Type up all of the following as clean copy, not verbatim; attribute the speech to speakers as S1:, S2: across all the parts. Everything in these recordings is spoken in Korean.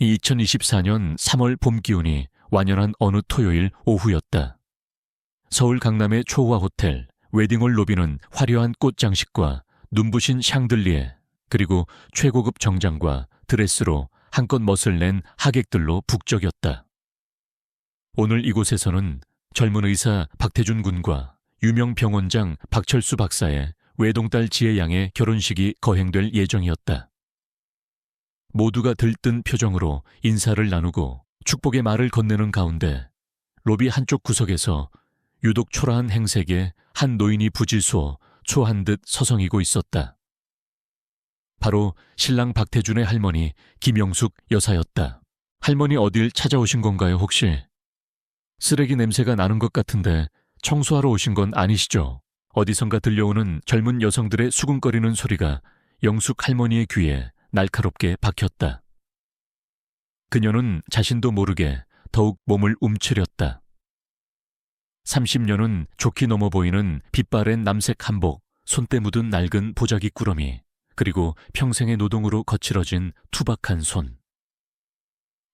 S1: 2024년 3월 봄 기운이 완연한 어느 토요일 오후였다. 서울 강남의 초호화 호텔 웨딩홀 로비는 화려한 꽃 장식과 눈부신 샹들리에 그리고 최고급 정장과 드레스로 한껏 멋을 낸 하객들로 북적였다. 오늘 이곳에서는 젊은 의사 박태준 군과 유명 병원장 박철수 박사의 외동딸 지혜 양의 결혼식이 거행될 예정이었다. 모두가 들뜬 표정으로 인사를 나누고 축복의 말을 건네는 가운데 로비 한쪽 구석에서 유독 초라한 행색에 한 노인이 부질수어 초한 듯 서성이고 있었다. 바로 신랑 박태준의 할머니 김영숙 여사였다. 할머니 어딜 찾아오신 건가요 혹시? 쓰레기 냄새가 나는 것 같은데 청소하러 오신 건 아니시죠? 어디선가 들려오는 젊은 여성들의 수근거리는 소리가 영숙 할머니의 귀에 날카롭게 박혔다. 그녀는 자신도 모르게 더욱 몸을 움츠렸다. 30년은 좋게 넘어 보이는 빛바랜 남색 한복, 손때 묻은 낡은 보자기 꾸러미, 그리고 평생의 노동으로 거칠어진 투박한 손.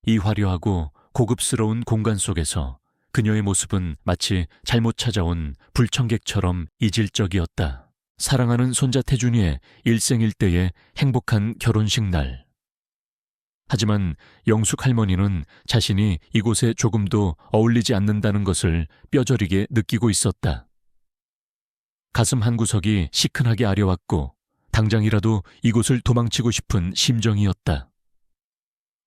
S1: 이 화려하고 고급스러운 공간 속에서 그녀의 모습은 마치 잘못 찾아온 불청객처럼 이질적이었다. 사랑하는 손자 태준이의 일생일대의 행복한 결혼식 날. 하지만 영숙 할머니는 자신이 이곳에 조금도 어울리지 않는다는 것을 뼈저리게 느끼고 있었다. 가슴 한구석이 시큰하게 아려왔고 당장이라도 이곳을 도망치고 싶은 심정이었다.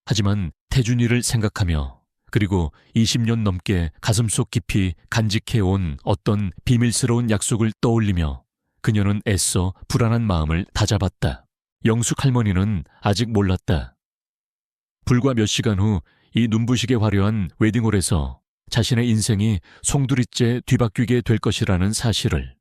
S1: 하지만 태준이를 생각하며 그리고 20년 넘게 가슴속 깊이 간직해온 어떤 비밀스러운 약속을 떠올리며 그녀는 애써 불안한 마음을 다잡았다. 영숙 할머니는 아직 몰랐다. 불과 몇 시간 후 이 눈부시게 화려한 웨딩홀에서 자신의 인생이 송두리째 뒤바뀌게 될 것이라는 사실을.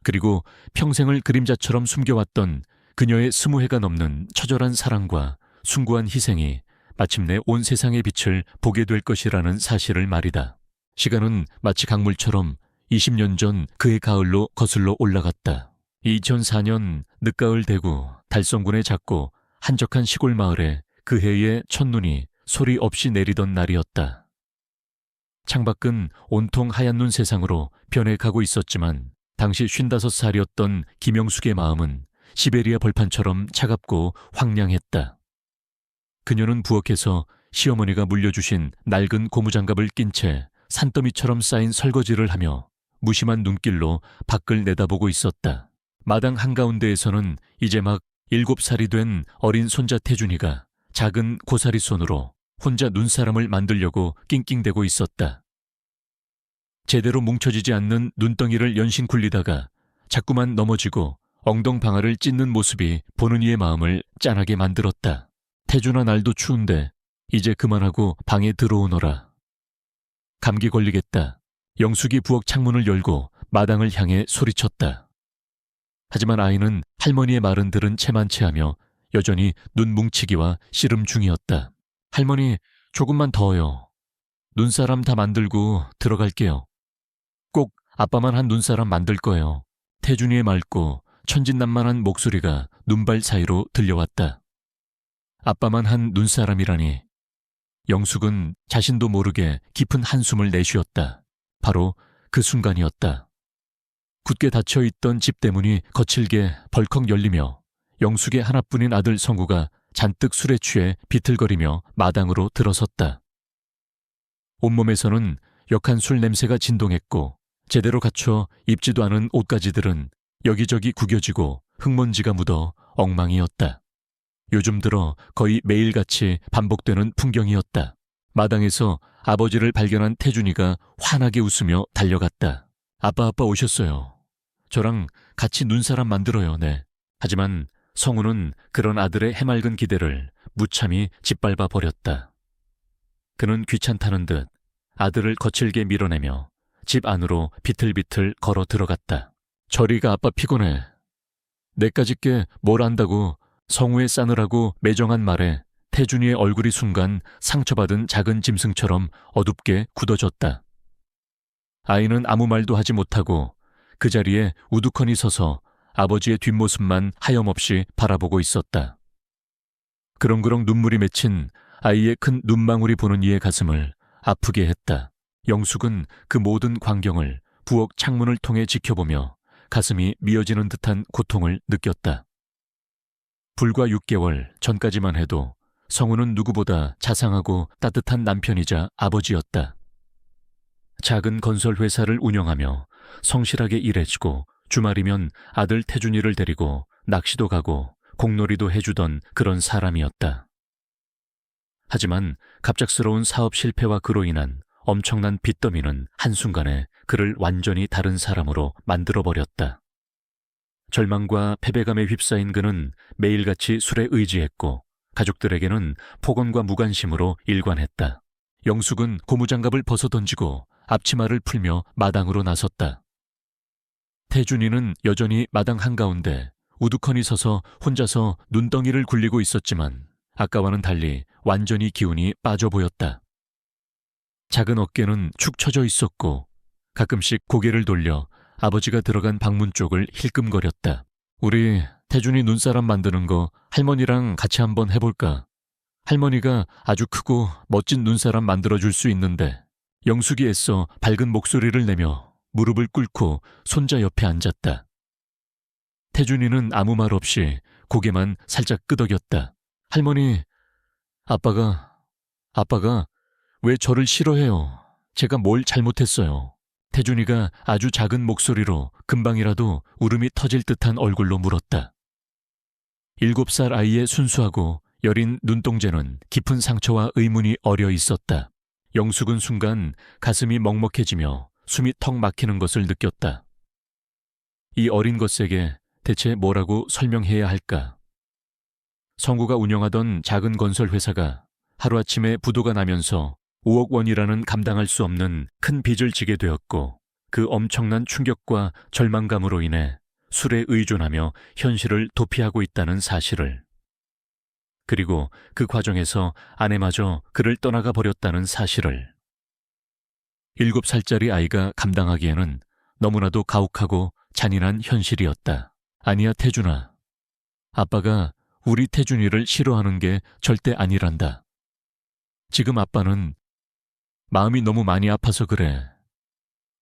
S1: 그리고 평생을 그림자처럼 숨겨왔던 그녀의 20해가 넘는 처절한 사랑과 숭고한 희생이 마침내 온 세상의 빛을 보게 될 것이라는 사실을 말이다. 시간은 마치 강물처럼 20년 전 그해 가을로 거슬러 올라갔다. 2004년 늦가을 대구 달성군의 작고 한적한 시골 마을에 그해의 첫눈이 소리 없이 내리던 날이었다. 창밖은 온통 하얀 눈 세상으로 변해가고 있었지만 당시 55살이었던 김영숙의 마음은 시베리아 벌판처럼 차갑고 황량했다. 그녀는 부엌에서 시어머니가 물려주신 낡은 고무장갑을 낀 채 산더미처럼 쌓인 설거지를 하며 무심한 눈길로 밖을 내다보고 있었다. 마당 한가운데에서는 이제 막 7살이 된 어린 손자 태준이가 작은 고사리 손으로 혼자 눈사람을 만들려고 낑낑대고 있었다. 제대로 뭉쳐지지 않는 눈덩이를 연신 굴리다가 자꾸만 넘어지고 엉덩방아를 찢는 모습이 보는 이의 마음을 짠하게 만들었다. 태준아 날도 추운데 이제 그만하고 방에 들어오너라. 감기 걸리겠다. 영숙이 부엌 창문을 열고 마당을 향해 소리쳤다. 하지만 아이는 할머니의 말은 들은 채만 채하며 여전히 눈 뭉치기와 씨름 중이었다. 할머니, 조금만 더요. 눈사람 다 만들고 들어갈게요. 꼭 아빠만 한 눈사람 만들 거예요. 태준이의 맑고 천진난만한 목소리가 눈발 사이로 들려왔다. 아빠만 한 눈사람이라니. 영숙은 자신도 모르게 깊은 한숨을 내쉬었다. 바로 그 순간이었다. 굳게 닫혀있던 집 대문이 거칠게 벌컥 열리며 영숙의 하나뿐인 아들 성구가 잔뜩 술에 취해 비틀거리며 마당으로 들어섰다. 온몸에서는 역한 술 냄새가 진동했고 제대로 갖춰 입지도 않은 옷가지들은 여기저기 구겨지고 흙먼지가 묻어 엉망이었다. 요즘 들어 거의 매일같이 반복되는 풍경이었다. 마당에서 아버지를 발견한 태준이가 환하게 웃으며 달려갔다. 아빠 오셨어요. 저랑 같이 눈사람 만들어요, 네. 하지만 성우는 그런 아들의 해맑은 기대를 무참히 짓밟아 버렸다. 그는 귀찮다는 듯 아들을 거칠게 밀어내며 집 안으로 비틀비틀 걸어 들어갔다. 저리가 아빠 피곤해. 내까짓게 뭘 안다고. 성우의 싸늘하고 매정한 말에 태준이의 얼굴이 순간 상처받은 작은 짐승처럼 어둡게 굳어졌다. 아이는 아무 말도 하지 못하고 그 자리에 우두커니 서서 아버지의 뒷모습만 하염없이 바라보고 있었다. 그렁그렁 눈물이 맺힌 아이의 큰 눈망울이 보는 이의 가슴을 아프게 했다. 영숙은 그 모든 광경을 부엌 창문을 통해 지켜보며 가슴이 미어지는 듯한 고통을 느꼈다. 불과 6개월 전까지만 해도 성우는 누구보다 자상하고 따뜻한 남편이자 아버지였다. 작은 건설 회사를 운영하며 성실하게 일해주고 주말이면 아들 태준이를 데리고 낚시도 가고 공놀이도 해주던 그런 사람이었다. 하지만 갑작스러운 사업 실패와 그로 인한 엄청난 빚더미는 한순간에 그를 완전히 다른 사람으로 만들어버렸다. 절망과 패배감에 휩싸인 그는 매일같이 술에 의지했고 가족들에게는 폭언과 무관심으로 일관했다. 영숙은 고무장갑을 벗어던지고 앞치마를 풀며 마당으로 나섰다. 태준이는 여전히 마당 한가운데 우두커니 서서 혼자서 눈덩이를 굴리고 있었지만 아까와는 달리 완전히 기운이 빠져 보였다. 작은 어깨는 축 처져 있었고 가끔씩 고개를 돌려 아버지가 들어간 방문 쪽을 힐끔거렸다. 우리 태준이 눈사람 만드는 거 할머니랑 같이 한번 해볼까? 할머니가 아주 크고 멋진 눈사람 만들어줄 수 있는데. 영숙이 애써 밝은 목소리를 내며 무릎을 꿇고 손자 옆에 앉았다. 태준이는 아무 말 없이 고개만 살짝 끄덕였다. 할머니, 아빠가 왜 저를 싫어해요? 제가 뭘 잘못했어요? 태준이가 아주 작은 목소리로 금방이라도 울음이 터질 듯한 얼굴로 물었다. 7살 아이의 순수하고 여린 눈동자는 깊은 상처와 의문이 어려 있었다. 영숙은 순간 가슴이 먹먹해지며 숨이 턱 막히는 것을 느꼈다. 이 어린 것에게 대체 뭐라고 설명해야 할까? 성구가 운영하던 작은 건설 회사가 하루아침에 부도가 나면서 5억 원이라는 감당할 수 없는 큰 빚을 지게 되었고 그 엄청난 충격과 절망감으로 인해 술에 의존하며 현실을 도피하고 있다는 사실을, 그리고 그 과정에서 아내마저 그를 떠나가 버렸다는 사실을. 7살짜리 아이가 감당하기에는 너무나도 가혹하고 잔인한 현실이었다. 아니야, 태준아. 아빠가 우리 태준이를 싫어하는 게 절대 아니란다. 지금 아빠는 마음이 너무 많이 아파서 그래.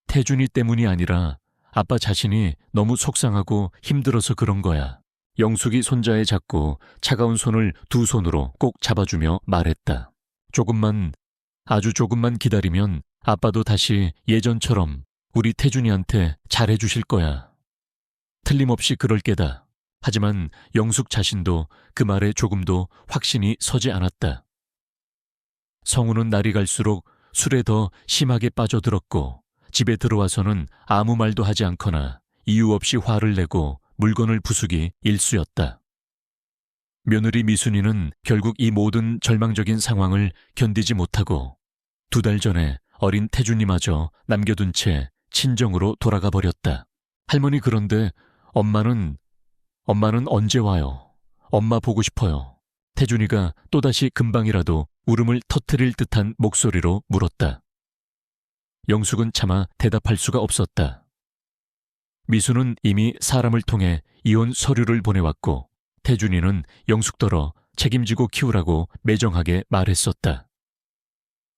S1: 태준이 때문이 아니라 아빠 자신이 너무 속상하고 힘들어서 그런 거야. 영숙이 손자의 작고 차가운 손을 두 손으로 꼭 잡아주며 말했다. 아주 조금만 기다리면 아빠도 다시 예전처럼 우리 태준이한테 잘해주실 거야. 틀림없이 그럴 게다. 하지만 영숙 자신도 그 말에 조금도 확신이 서지 않았다. 성우는 날이 갈수록 술에 더 심하게 빠져들었고 집에 들어와서는 아무 말도 하지 않거나 이유 없이 화를 내고 물건을 부수기 일쑤였다. 며느리 미순이는 결국 이 모든 절망적인 상황을 견디지 못하고 2달 전에 어린 태준이마저 남겨둔 채 친정으로 돌아가 버렸다. 할머니, 그런데 엄마는 언제 와요? 엄마 보고 싶어요. 태준이가 또다시 금방이라도 울음을 터뜨릴 듯한 목소리로 물었다. 영숙은 차마 대답할 수가 없었다. 미수는 이미 사람을 통해 이혼 서류를 보내왔고 태준이는 영숙더러 책임지고 키우라고 매정하게 말했었다.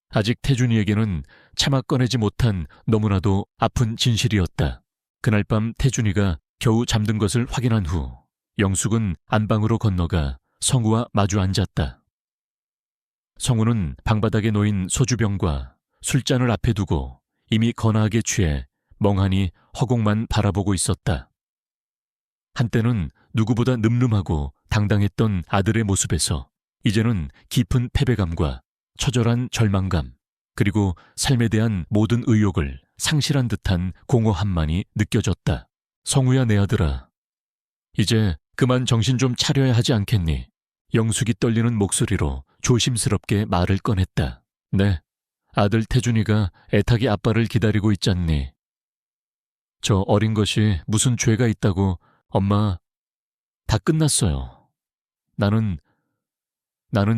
S1: 아직 태준이에게는 차마 꺼내지 못한 너무나도 아픈 진실이었다. 그날 밤 태준이가 겨우 잠든 것을 확인한 후 영숙은 안방으로 건너가 성우와 마주 앉았다. 성우는 방바닥에 놓인 소주병과 술잔을 앞에 두고 이미 거나하게 취해 멍하니 허공만 바라보고 있었다. 한때는 누구보다 늠름하고 당당했던 아들의 모습에서 이제는 깊은 패배감과 처절한 절망감, 그리고 삶에 대한 모든 의욕을 상실한 듯한 공허함만이 느껴졌다. 성우야, 내 아들아. 이제 그만 정신 좀 차려야 하지 않겠니? 영숙이 떨리는 목소리로 조심스럽게 말을 꺼냈다. 네, 아들 태준이가 애타게 아빠를 기다리고 있잖니. 저 어린 것이 무슨 죄가 있다고. 엄마, 다 끝났어요. 나는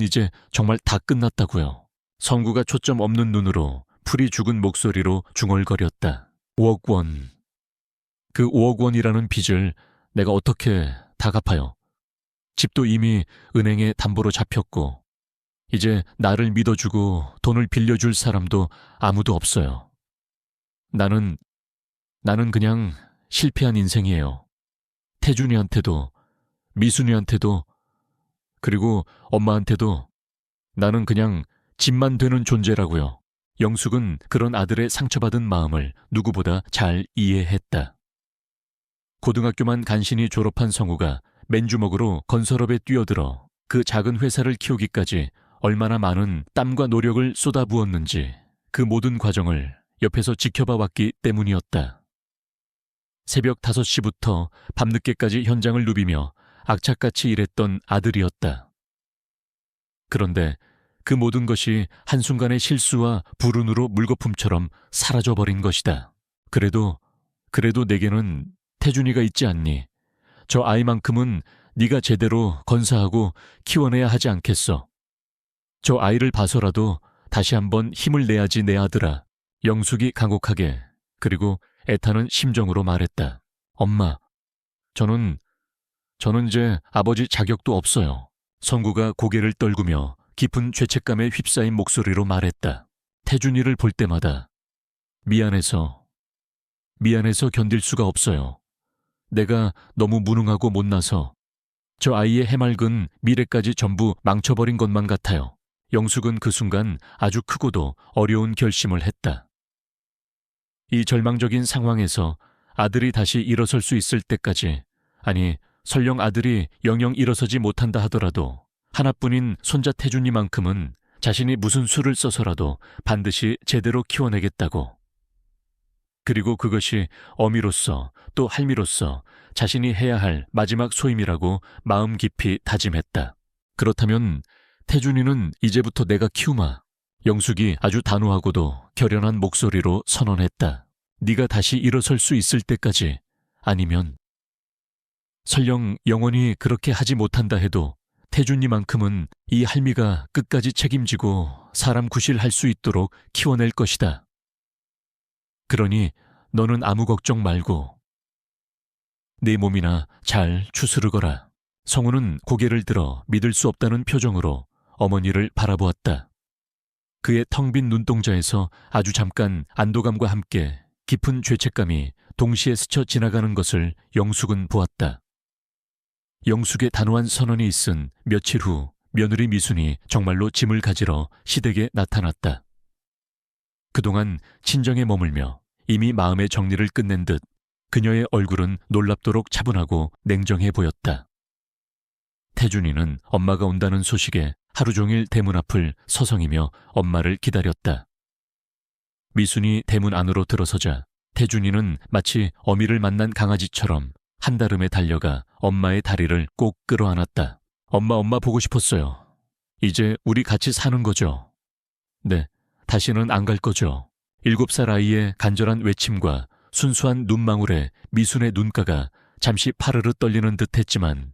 S1: 이제 정말 다 끝났다고요. 성구가 초점 없는 눈으로 풀이 죽은 목소리로 중얼거렸다. 5억 원. 그 5억 원이라는 빚을 내가 어떻게 다 갚아요? 집도 이미 은행에 담보로 잡혔고, 이제 나를 믿어주고 돈을 빌려줄 사람도 아무도 없어요. 나는 그냥 실패한 인생이에요. 태준이한테도, 미순이한테도, 그리고 엄마한테도 나는 그냥 짐만 되는 존재라고요. 영숙은 그런 아들의 상처받은 마음을 누구보다 잘 이해했다. 고등학교만 간신히 졸업한 성우가 맨주먹으로 건설업에 뛰어들어 그 작은 회사를 키우기까지 얼마나 많은 땀과 노력을 쏟아부었는지 그 모든 과정을 옆에서 지켜봐 왔기 때문이었다. 새벽 5시부터 밤늦게까지 현장을 누비며 악착같이 일했던 아들이었다. 그런데 그 모든 것이 한순간의 실수와 불운으로 물거품처럼 사라져버린 것이다. 그래도 내게는 태준이가 있지 않니? 저 아이만큼은 네가 제대로 건사하고 키워내야 하지 않겠어. 저 아이를 봐서라도 다시 한번 힘을 내야지 내 아들아. 영숙이 간곡하게 그리고 애타는 심정으로 말했다. 엄마, 저는 이제 아버지 자격도 없어요. 성구가 고개를 떨구며 깊은 죄책감에 휩싸인 목소리로 말했다. 태준이를 볼 때마다 미안해서 견딜 수가 없어요. 내가 너무 무능하고 못나서 저 아이의 해맑은 미래까지 전부 망쳐버린 것만 같아요. 영숙은 그 순간 아주 크고도 어려운 결심을 했다. 이 절망적인 상황에서 아들이 다시 일어설 수 있을 때까지, 아니 설령 아들이 영영 일어서지 못한다 하더라도 하나뿐인 손자 태준이만큼은 자신이 무슨 수를 써서라도 반드시 제대로 키워내겠다고. 그리고 그것이 어미로서 또 할미로서 자신이 해야 할 마지막 소임이라고 마음 깊이 다짐했다. 그렇다면 태준이는 이제부터 내가 키우마. 영숙이 아주 단호하고도 결연한 목소리로 선언했다. 네가 다시 일어설 수 있을 때까지, 아니면 설령 영원히 그렇게 하지 못한다 해도 태준이만큼은 이 할미가 끝까지 책임지고 사람 구실할 수 있도록 키워낼 것이다. 그러니 너는 아무 걱정 말고 네 몸이나 잘 추스르거라. 성우는 고개를 들어 믿을 수 없다는 표정으로 어머니를 바라보았다. 그의 텅 빈 눈동자에서 아주 잠깐 안도감과 함께 깊은 죄책감이 동시에 스쳐 지나가는 것을 영숙은 보았다. 영숙의 단호한 선언이 있은 며칠 후 며느리 미순이 정말로 짐을 가지러 시댁에 나타났다. 그동안 친정에 머물며 이미 마음의 정리를 끝낸 듯 그녀의 얼굴은 놀랍도록 차분하고 냉정해 보였다. 태준이는 엄마가 온다는 소식에 하루 종일 대문 앞을 서성이며 엄마를 기다렸다. 미순이 대문 안으로 들어서자 태준이는 마치 어미를 만난 강아지처럼 한달음에 달려가 엄마의 다리를 꼭 끌어안았다. 엄마 보고 싶었어요. 이제 우리 같이 사는 거죠? 네, 다시는 안 갈 거죠? 7살 아이의 간절한 외침과 순수한 눈망울에 미순의 눈가가 잠시 파르르 떨리는 듯 했지만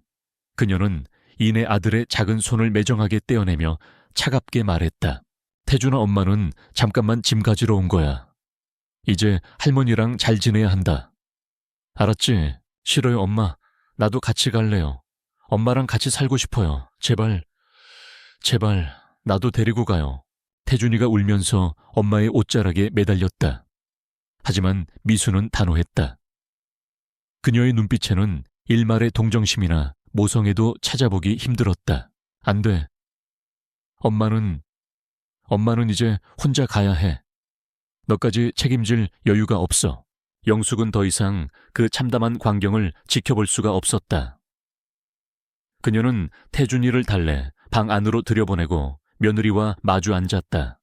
S1: 그녀는 이내 아들의 작은 손을 매정하게 떼어내며 차갑게 말했다. 태준아, 엄마는 잠깐만 짐 가지러 온 거야. 이제 할머니랑 잘 지내야 한다. 알았지? 싫어요, 엄마. 나도 같이 갈래요. 엄마랑 같이 살고 싶어요. 제발 나도 데리고 가요. 태준이가 울면서 엄마의 옷자락에 매달렸다. 하지만 미수는 단호했다. 그녀의 눈빛에는 일말의 동정심이나 모성애도 찾아보기 힘들었다. 안 돼. 엄마는 이제 혼자 가야 해. 너까지 책임질 여유가 없어. 영숙은 더 이상 그 참담한 광경을 지켜볼 수가 없었다. 그녀는 태준이를 달래 방 안으로 들여보내고 며느리와 마주 앉았다.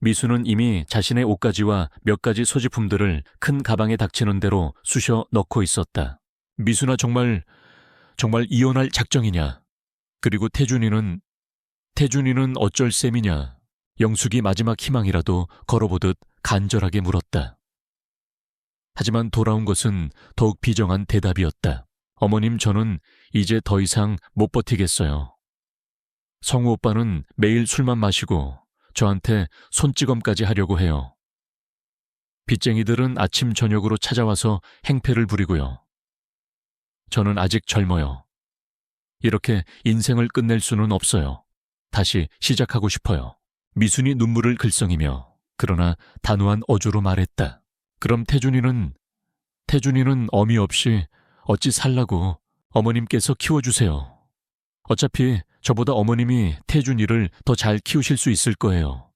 S1: 미수는 이미 자신의 옷가지와 몇 가지 소지품들을 큰 가방에 닥치는 대로 쑤셔 넣고 있었다. 미수나 정말 이혼할 작정이냐? 그리고 태준이는 어쩔 셈이냐? 영숙이 마지막 희망이라도 걸어보듯 간절하게 물었다. 하지만 돌아온 것은 더욱 비정한 대답이었다. 어머님, 저는 이제 더 이상 못 버티겠어요. 성우 오빠는 매일 술만 마시고 저한테 손찌검까지 하려고 해요. 빚쟁이들은 아침 저녁으로 찾아와서 행패를 부리고요. 저는 아직 젊어요. 이렇게 인생을 끝낼 수는 없어요. 다시 시작하고 싶어요. 미순이 눈물을 글썽이며 그러나 단호한 어조로 말했다. 그럼 태준이는 어미 없이 어찌 살라고 어머님께서 키워주세요. 어차피 저보다 어머님이 태준이를 더 잘 키우실 수 있을 거예요.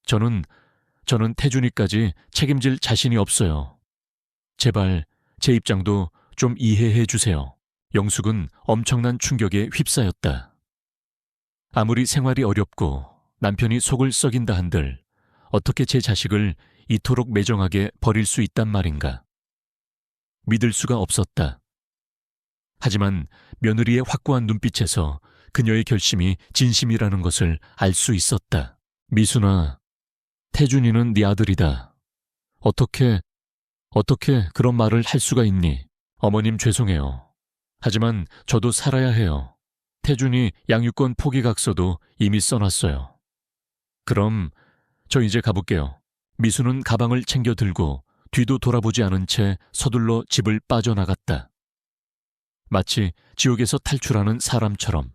S1: 저는 태준이까지 책임질 자신이 없어요. 제발 제 입장도 좀 이해해 주세요. 영숙은 엄청난 충격에 휩싸였다. 아무리 생활이 어렵고 남편이 속을 썩인다 한들 어떻게 제 자식을 이토록 매정하게 버릴 수 있단 말인가. 믿을 수가 없었다. 하지만 며느리의 확고한 눈빛에서 그녀의 결심이 진심이라는 것을 알 수 있었다. 미순아, 태준이는 네 아들이다. 어떻게 그런 말을 할 수가 있니? 어머님 죄송해요. 하지만 저도 살아야 해요. 태준이 양육권 포기각서도 이미 써놨어요. 그럼 저 이제 가볼게요. 미수는 가방을 챙겨 들고 뒤도 돌아보지 않은 채 서둘러 집을 빠져나갔다. 마치 지옥에서 탈출하는 사람처럼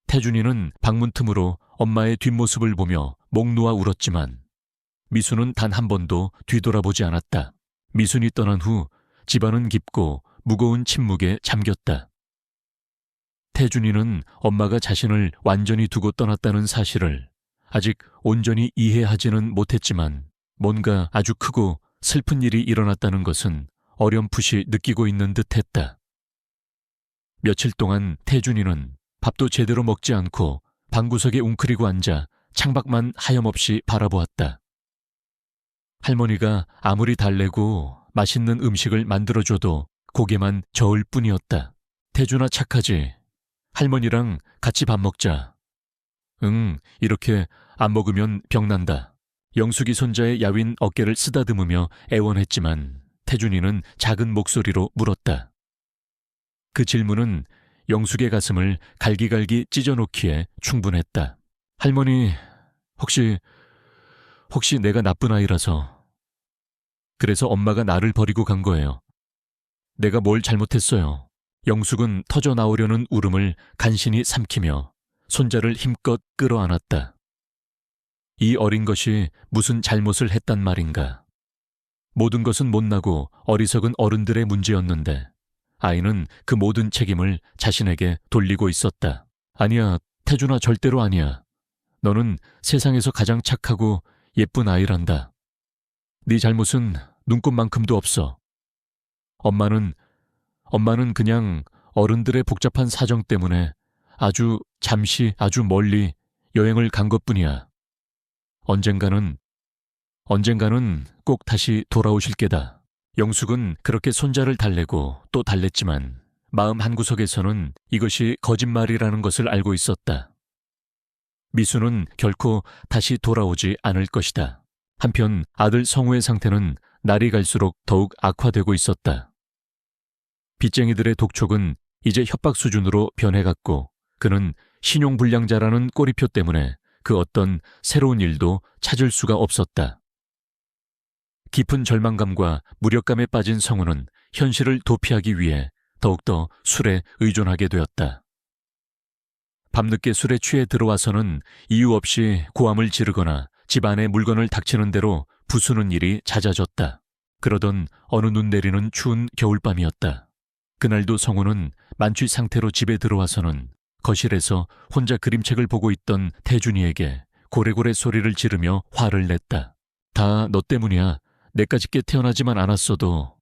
S1: 태준이는 방문 틈으로 엄마의 뒷모습을 보며 목 놓아 울었지만 미수는 단 한 번도 뒤돌아보지 않았다. 미순이 떠난 후 집안은 깊고 무거운 침묵에 잠겼다. 태준이는 엄마가 자신을 완전히 두고 떠났다는 사실을 아직 온전히 이해하지는 못했지만 뭔가 아주 크고 슬픈 일이 일어났다는 것은 어렴풋이 느끼고 있는 듯했다. 며칠 동안 태준이는 밥도 제대로 먹지 않고 방구석에 웅크리고 앉아 창밖만 하염없이 바라보았다. 할머니가 아무리 달래고 맛있는 음식을 만들어줘도 고개만 저을 뿐이었다. 태준아 착하지? 할머니랑 같이 밥 먹자. 응, 이렇게 안 먹으면 병난다. 영숙이 손자의 야윈 어깨를 쓰다듬으며 애원했지만 태준이는 작은 목소리로 물었다. 그 질문은 영숙의 가슴을 갈기갈기 찢어놓기에 충분했다. 할머니, 혹시 내가 나쁜 아이라서 그래서 엄마가 나를 버리고 간 거예요. 내가 뭘 잘못했어요. 영숙은 터져 나오려는 울음을 간신히 삼키며 손자를 힘껏 끌어안았다. 이 어린 것이 무슨 잘못을 했단 말인가. 모든 것은 못나고 어리석은 어른들의 문제였는데 아이는 그 모든 책임을 자신에게 돌리고 있었다. 아니야, 태준아, 절대로 아니야. 너는 세상에서 가장 착하고 예쁜 아이란다. 네 잘못은 눈곱만큼도 없어. 엄마는 그냥 어른들의 복잡한 사정 때문에 잠시 아주 멀리 여행을 간 것뿐이야. 언젠가는 꼭 다시 돌아오실 게다. 영숙은 그렇게 손자를 달래고 또 달랬지만 마음 한구석에서는 이것이 거짓말이라는 것을 알고 있었다. 미수는 결코 다시 돌아오지 않을 것이다. 한편 아들 성우의 상태는 날이 갈수록 더욱 악화되고 있었다. 빚쟁이들의 독촉은 이제 협박 수준으로 변해갔고 그는 신용불량자라는 꼬리표 때문에 그 어떤 새로운 일도 찾을 수가 없었다. 깊은 절망감과 무력감에 빠진 성우는 현실을 도피하기 위해 더욱더 술에 의존하게 되었다. 밤늦게 술에 취해 들어와서는 이유 없이 고함을 지르거나 집안의 물건을 닥치는 대로 부수는 일이 잦아졌다. 그러던 어느 눈 내리는 추운 겨울밤이었다. 그날도 성우는 만취 상태로 집에 들어와서는 거실에서 혼자 그림책을 보고 있던 태준이에게 고래고래 소리를 지르며 화를 냈다. 다 너 때문이야. 내까짓게 태어나지만 않았어도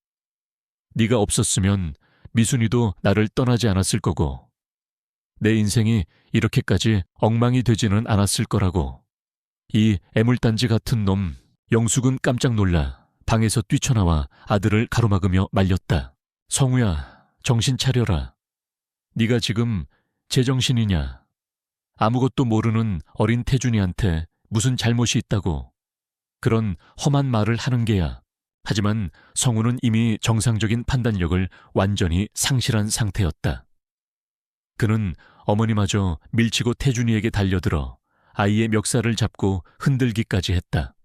S1: 네가 없었으면 미순이도 나를 떠나지 않았을 거고 내 인생이 이렇게까지 엉망이 되지는 않았을 거라고. 이 애물단지 같은 놈. 영숙은 깜짝 놀라 방에서 뛰쳐나와 아들을 가로막으며 말렸다. 성우야, 정신 차려라. 네가 지금 제정신이냐. 아무것도 모르는 어린 태준이한테 무슨 잘못이 있다고 그런 험한 말을 하는 게야. 하지만 성우는 이미 정상적인 판단력을 완전히 상실한 상태였다. 그는 어머니마저 밀치고 태준이에게 달려들어 아이의 멱살을 잡고 흔들기까지 했다.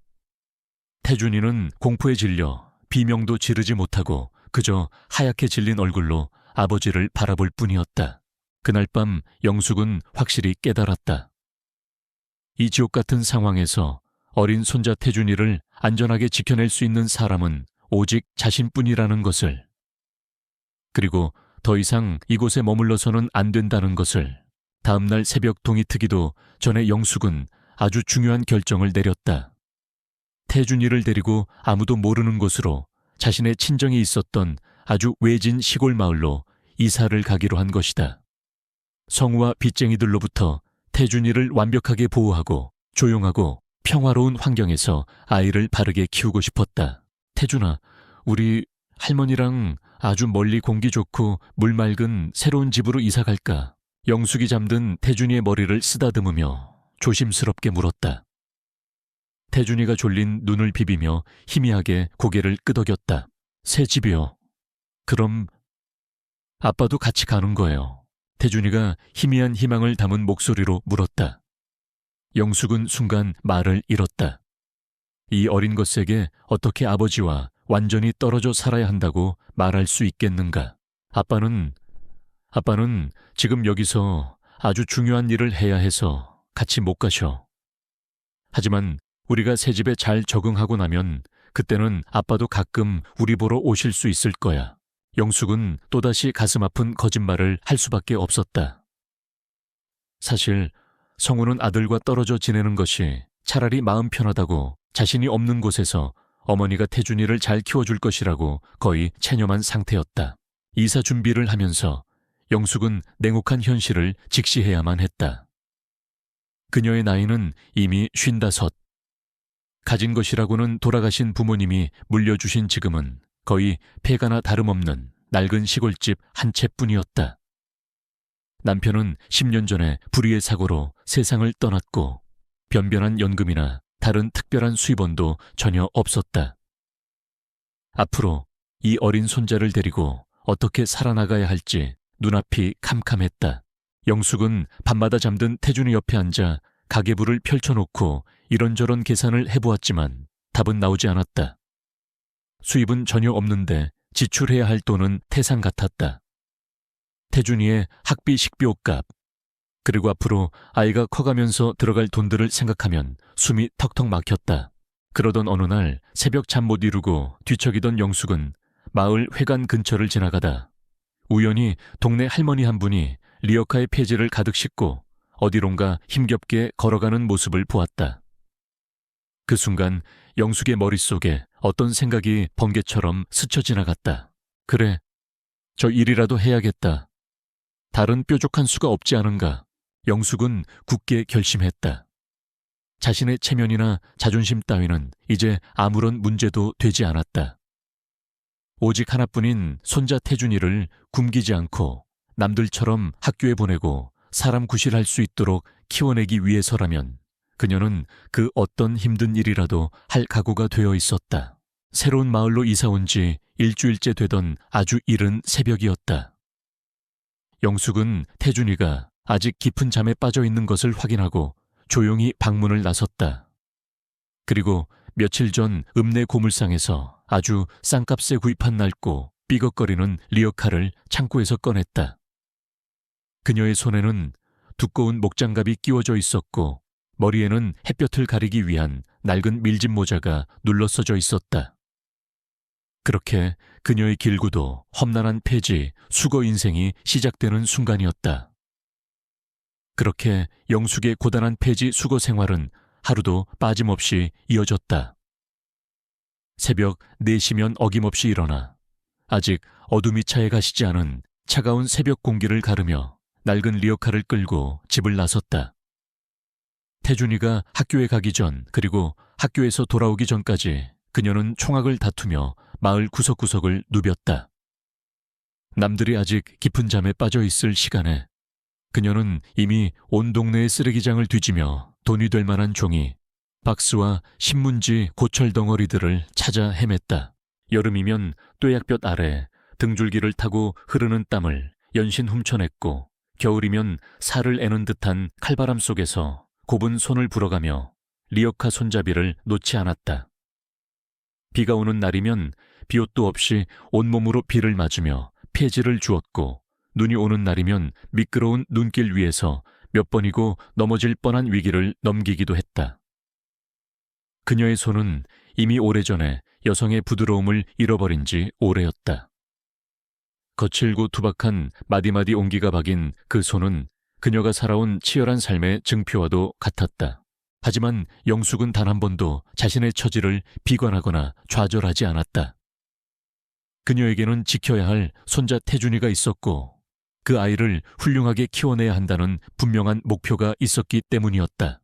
S1: 태준이는 공포에 질려 비명도 지르지 못하고 그저 하얗게 질린 얼굴로 아버지를 바라볼 뿐이었다. 그날 밤 영숙은 확실히 깨달았다. 이 지옥 같은 상황에서 어린 손자 태준이를 안전하게 지켜낼 수 있는 사람은 오직 자신뿐이라는 것을, 그리고 더 이상 이곳에 머물러서는 안 된다는 것을 다음날 새벽 동이트기도 전에 영숙은 아주 중요한 결정을 내렸다. 태준이를 데리고 아무도 모르는 곳으로 자신의 친정이 있었던 아주 외진 시골 마을로 이사를 가기로 한 것이다. 성우와 빚쟁이들로부터 태준이를 완벽하게 보호하고 조용하고 평화로운 환경에서 아이를 바르게 키우고 싶었다. 태준아, 우리 할머니랑 아주 멀리 공기 좋고 물 맑은 새로운 집으로 이사 갈까? 영숙이 잠든 태준이의 머리를 쓰다듬으며 조심스럽게 물었다. 태준이가 졸린 눈을 비비며 희미하게 고개를 끄덕였다. 새 집이요. 그럼 아빠도 같이 가는 거예요. 태준이가 희미한 희망을 담은 목소리로 물었다. 영숙은 순간 말을 잃었다. 이 어린 것에게 어떻게 아버지와 완전히 떨어져 살아야 한다고 말할 수 있겠는가? 아빠는 지금 여기서 아주 중요한 일을 해야 해서 같이 못 가셔. 하지만 우리가 새 집에 잘 적응하고 나면 그때는 아빠도 가끔 우리 보러 오실 수 있을 거야. 영숙은 또다시 가슴 아픈 거짓말을 할 수밖에 없었다. 사실 성우는 아들과 떨어져 지내는 것이 차라리 마음 편하다고 자신이 없는 곳에서 어머니가 태준이를 잘 키워줄 것이라고 거의 체념한 상태였다. 이사 준비를 하면서 영숙은 냉혹한 현실을 직시해야만 했다. 그녀의 나이는 이미 55. 가진 것이라고는 돌아가신 부모님이 물려주신 지금은 거의 폐가나 다름없는 낡은 시골집 한 채뿐이었다. 남편은 10년 전에 불의의 사고로 세상을 떠났고 변변한 연금이나 다른 특별한 수입원도 전혀 없었다. 앞으로 이 어린 손자를 데리고 어떻게 살아나가야 할지 눈앞이 캄캄했다. 영숙은 밤마다 잠든 태준이 옆에 앉아 가계부를 펼쳐놓고 이런저런 계산을 해보았지만 답은 나오지 않았다. 수입은 전혀 없는데 지출해야 할 돈은 태산 같았다. 태준이의 학비 식비 옷값, 그리고 앞으로 아이가 커가면서 들어갈 돈들을 생각하면 숨이 턱턱 막혔다. 그러던 어느 날 새벽 잠 못 이루고 뒤척이던 영숙은 마을 회관 근처를 지나가다 우연히 동네 할머니 한 분이 리어카의 폐지를 가득 싣고 어디론가 힘겹게 걸어가는 모습을 보았다. 그 순간 영숙의 머릿속에 어떤 생각이 번개처럼 스쳐 지나갔다. 그래, 저 일이라도 해야겠다. 다른 뾰족한 수가 없지 않은가. 영숙은 굳게 결심했다. 자신의 체면이나 자존심 따위는 이제 아무런 문제도 되지 않았다. 오직 하나뿐인 손자 태준이를 굶기지 않고 남들처럼 학교에 보내고 사람 구실할 수 있도록 키워내기 위해서라면 그녀는 그 어떤 힘든 일이라도 할 각오가 되어 있었다. 새로운 마을로 이사 온 지 일주일째 되던 아주 이른 새벽이었다. 영숙은 태준이가 아직 깊은 잠에 빠져 있는 것을 확인하고 조용히 방문을 나섰다. 그리고 며칠 전 읍내 고물상에서 아주 싼값에 구입한 낡고 삐걱거리는 리어카를 창고에서 꺼냈다. 그녀의 손에는 두꺼운 목장갑이 끼워져 있었고 머리에는 햇볕을 가리기 위한 낡은 밀짚 모자가 눌러써져 있었다. 그렇게 그녀의 길고도 험난한 폐지, 수거 인생이 시작되는 순간이었다. 그렇게 영숙의 고단한 폐지 수거 생활은 하루도 빠짐없이 이어졌다. 새벽 4시면 어김없이 일어나 아직 어둠이 차에 가시지 않은 차가운 새벽 공기를 가르며 낡은 리어카를 끌고 집을 나섰다. 태준이가 학교에 가기 전 그리고 학교에서 돌아오기 전까지 그녀는 총학을 다투며 마을 구석구석을 누볐다. 남들이 아직 깊은 잠에 빠져 있을 시간에 그녀는 이미 온 동네의 쓰레기장을 뒤지며 돈이 될 만한 종이, 박스와 신문지, 고철 덩어리들을 찾아 헤맸다. 여름이면 뙤약볕 아래 등줄기를 타고 흐르는 땀을 연신 훔쳐냈고 겨울이면 살을 애는 듯한 칼바람 속에서 곱은 손을 불어가며 리어카 손잡이를 놓지 않았다. 비가 오는 날이면 비옷도 없이 온몸으로 비를 맞으며 폐지를 주었고 눈이 오는 날이면 미끄러운 눈길 위에서 몇 번이고 넘어질 뻔한 위기를 넘기기도 했다. 그녀의 손은 이미 오래전에 여성의 부드러움을 잃어버린 지 오래였다. 거칠고 투박한 마디마디 온기가 박인 그 손은 그녀가 살아온 치열한 삶의 증표와도 같았다. 하지만 영숙은 단 한 번도 자신의 처지를 비관하거나 좌절하지 않았다. 그녀에게는 지켜야 할 손자 태준이가 있었고 그 아이를 훌륭하게 키워내야 한다는 분명한 목표가 있었기 때문이었다.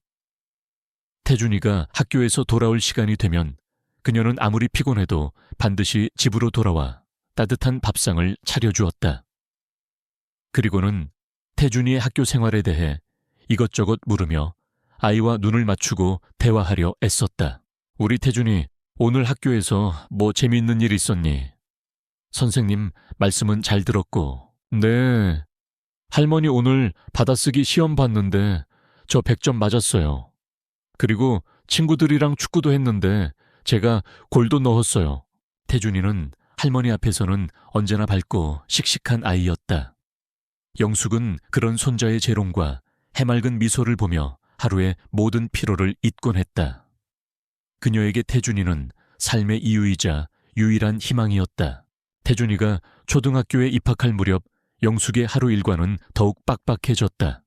S1: 태준이가 학교에서 돌아올 시간이 되면 그녀는 아무리 피곤해도 반드시 집으로 돌아와 따뜻한 밥상을 차려주었다. 그리고는 태준이의 학교 생활에 대해 이것저것 물으며 아이와 눈을 맞추고 대화하려 애썼다. 우리 태준이 오늘 학교에서 뭐 재미있는 일 있었니? 선생님 말씀은 잘 들었고. 네. 할머니 오늘 받아쓰기 시험 봤는데 저 100점 맞았어요. 그리고 친구들이랑 축구도 했는데 제가 골도 넣었어요. 태준이는 할머니 앞에서는 언제나 밝고 씩씩한 아이였다. 영숙은 그런 손자의 재롱과 해맑은 미소를 보며 하루의 모든 피로를 잊곤 했다. 그녀에게 태준이는 삶의 이유이자 유일한 희망이었다. 태준이가 초등학교에 입학할 무렵 영숙의 하루 일과는 더욱 빡빡해졌다.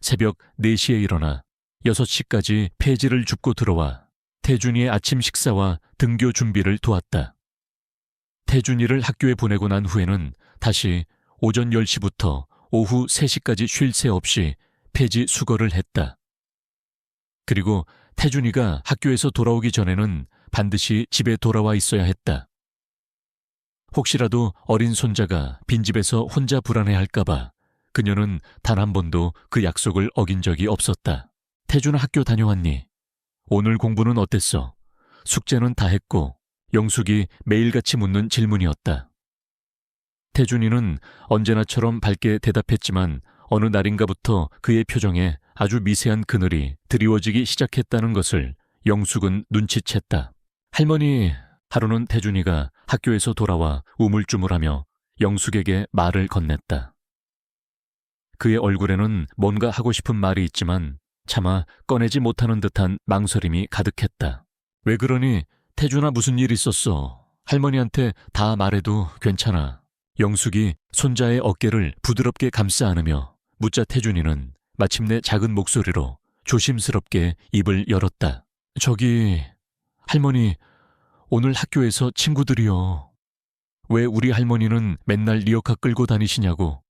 S1: 새벽 4시에 일어나 6시까지 폐지를 줍고 들어와 태준이의 아침 식사와 등교 준비를 도왔다. 태준이를 학교에 보내고 난 후에는 다시 오전 10시부터 오후 3시까지 쉴 새 없이 폐지 수거를 했다. 그리고 태준이가 학교에서 돌아오기 전에는 반드시 집에 돌아와 있어야 했다. 혹시라도 어린 손자가 빈집에서 혼자 불안해할까봐 그녀는 단 한 번도 그 약속을 어긴 적이 없었다. 태준아 학교 다녀왔니? 오늘 공부는 어땠어? 숙제는 다 했고. 영숙이 매일같이 묻는 질문이었다. 태준이는 언제나처럼 밝게 대답했지만 어느 날인가부터 그의 표정에 아주 미세한 그늘이 드리워지기 시작했다는 것을 영숙은 눈치챘다. 할머니, 하루는 태준이가 학교에서 돌아와 우물쭈물하며 영숙에게 말을 건넸다. 그의 얼굴에는 뭔가 하고 싶은 말이 있지만 차마 꺼내지 못하는 듯한 망설임이 가득했다. 왜 그러니? 태준아 무슨 일 있었어? 할머니한테 다 말해도 괜찮아. 영숙이 손자의 어깨를 부드럽게 감싸 안으며 묻자 태준이는 마침내 작은 목소리로 조심스럽게 입을 열었다. 저기, 할머니, 오늘 학교에서 친구들이요. 왜 우리 할머니는 맨날 리어카 끌고 다니시냐고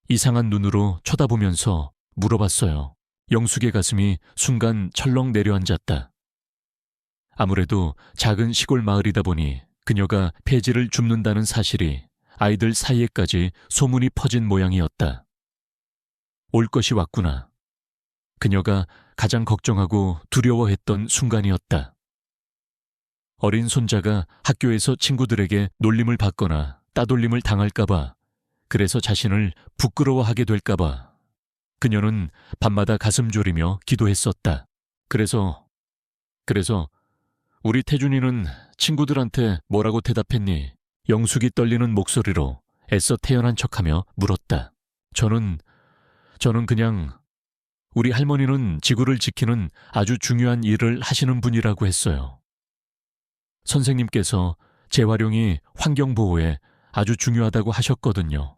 S1: 이상한 눈으로 쳐다보면서 물어봤어요. 영숙의 가슴이 순간 철렁 내려앉았다. 아무래도 작은 시골 마을이다 보니 그녀가 폐지를 줍는다는 사실이 아이들 사이에까지 소문이 퍼진 모양이었다. 올 것이 왔구나. 그녀가 가장 걱정하고 두려워했던 순간이었다. 어린 손자가 학교에서 친구들에게 놀림을 받거나 따돌림을 당할까봐, 그래서 자신을 부끄러워하게 될까봐 그녀는 밤마다 가슴 졸이며 기도했었다. 그래서 우리 태준이는 친구들한테 뭐라고 대답했니? 영숙이 떨리는 목소리로 애써 태연한 척하며 물었다. 저는 그냥 우리 할머니는 지구를 지키는 아주 중요한 일을 하시는 분이라고 했어요. 선생님께서 재활용이 환경보호에 아주 중요하다고 하셨거든요.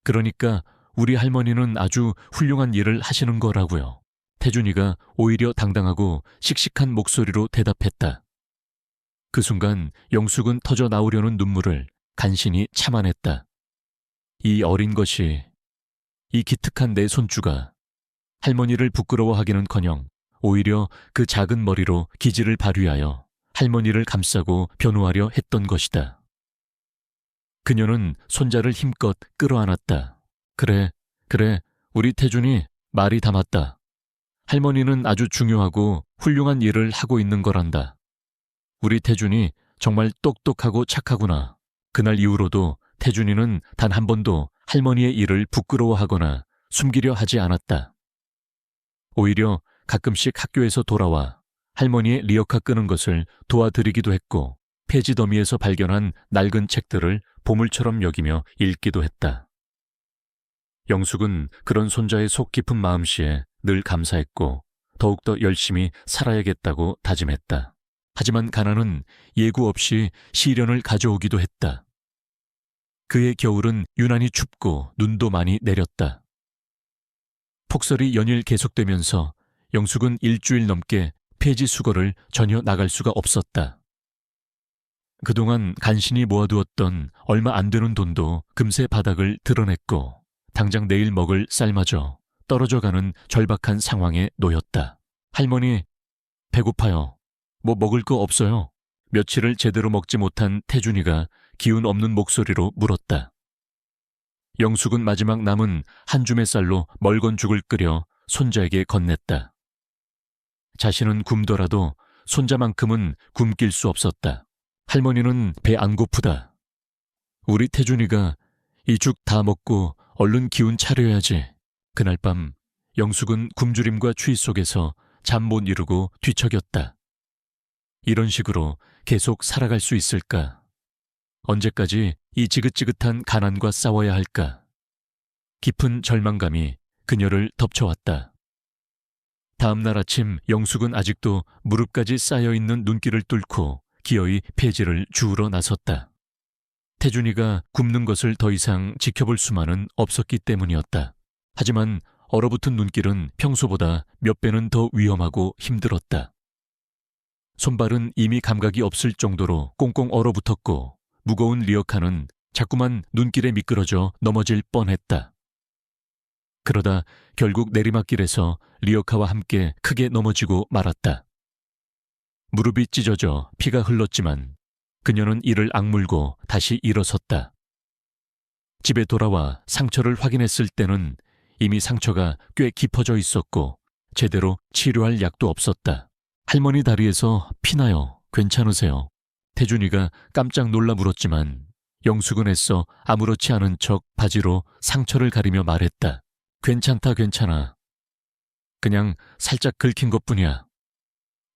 S1: 그러니까 우리 할머니는 아주 훌륭한 일을 하시는 거라고요. 태준이가 오히려 당당하고 씩씩한 목소리로 대답했다. 그 순간 영숙은 터져 나오려는 눈물을 간신히 참아냈다. 이 어린 것이, 이 기특한 내 손주가 할머니를 부끄러워하기는커녕 오히려 그 작은 머리로 기지를 발휘하여 할머니를 감싸고 변호하려 했던 것이다. 그녀는 손자를 힘껏 끌어안았다. 그래, 우리 태준이 말이 다 맞다. 할머니는 아주 중요하고 훌륭한 일을 하고 있는 거란다. 우리 태준이 정말 똑똑하고 착하구나. 그날 이후로도 태준이는 단 한 번도 할머니의 일을 부끄러워하거나 숨기려 하지 않았다. 오히려 가끔씩 학교에서 돌아와 할머니의 리어카 끄는 것을 도와드리기도 했고, 폐지 더미에서 발견한 낡은 책들을 보물처럼 여기며 읽기도 했다. 영숙은 그런 손자의 속 깊은 마음씨에 늘 감사했고 더욱더 열심히 살아야겠다고 다짐했다. 하지만 가난은 예고 없이 시련을 가져오기도 했다. 그해 겨울은 유난히 춥고 눈도 많이 내렸다. 폭설이 연일 계속되면서 영숙은 일주일 넘게 폐지 수거를 전혀 나갈 수가 없었다. 그동안 간신히 모아두었던 얼마 안 되는 돈도 금세 바닥을 드러냈고 당장 내일 먹을 쌀마저 떨어져가는 절박한 상황에 놓였다. 할머니, 배고파요. 뭐 먹을 거 없어요? 며칠을 제대로 먹지 못한 태준이가 기운 없는 목소리로 물었다. 영숙은 마지막 남은 한 줌의 쌀로 멀건죽을 끓여 손자에게 건넸다. 자신은 굶더라도 손자만큼은 굶길 수 없었다. 할머니는 배 안 고프다. 우리 태준이가 이 죽 다 먹고 얼른 기운 차려야지. 그날 밤 영숙은 굶주림과 추위 속에서 잠 못 이루고 뒤척였다. 이런 식으로 계속 살아갈 수 있을까? 언제까지 이 지긋지긋한 가난과 싸워야 할까? 깊은 절망감이 그녀를 덮쳐왔다. 다음 날 아침 영숙은 아직도 무릎까지 쌓여있는 눈길을 뚫고 기어이 폐지를 주우러 나섰다. 태준이가 굶는 것을 더 이상 지켜볼 수만은 없었기 때문이었다. 하지만 얼어붙은 눈길은 평소보다 몇 배는 더 위험하고 힘들었다. 손발은 이미 감각이 없을 정도로 꽁꽁 얼어붙었고 무거운 리어카는 자꾸만 눈길에 미끄러져 넘어질 뻔했다. 그러다 결국 내리막길에서 리어카와 함께 크게 넘어지고 말았다. 무릎이 찢어져 피가 흘렀지만 그녀는 이를 악물고 다시 일어섰다. 집에 돌아와 상처를 확인했을 때는 이미 상처가 꽤 깊어져 있었고 제대로 치료할 약도 없었다. 할머니 다리에서 피나요. 괜찮으세요? 태준이가 깜짝 놀라 물었지만 영숙은 애써 아무렇지 않은 척 바지로 상처를 가리며 말했다. 괜찮다, 괜찮아. 그냥 살짝 긁힌 것뿐이야.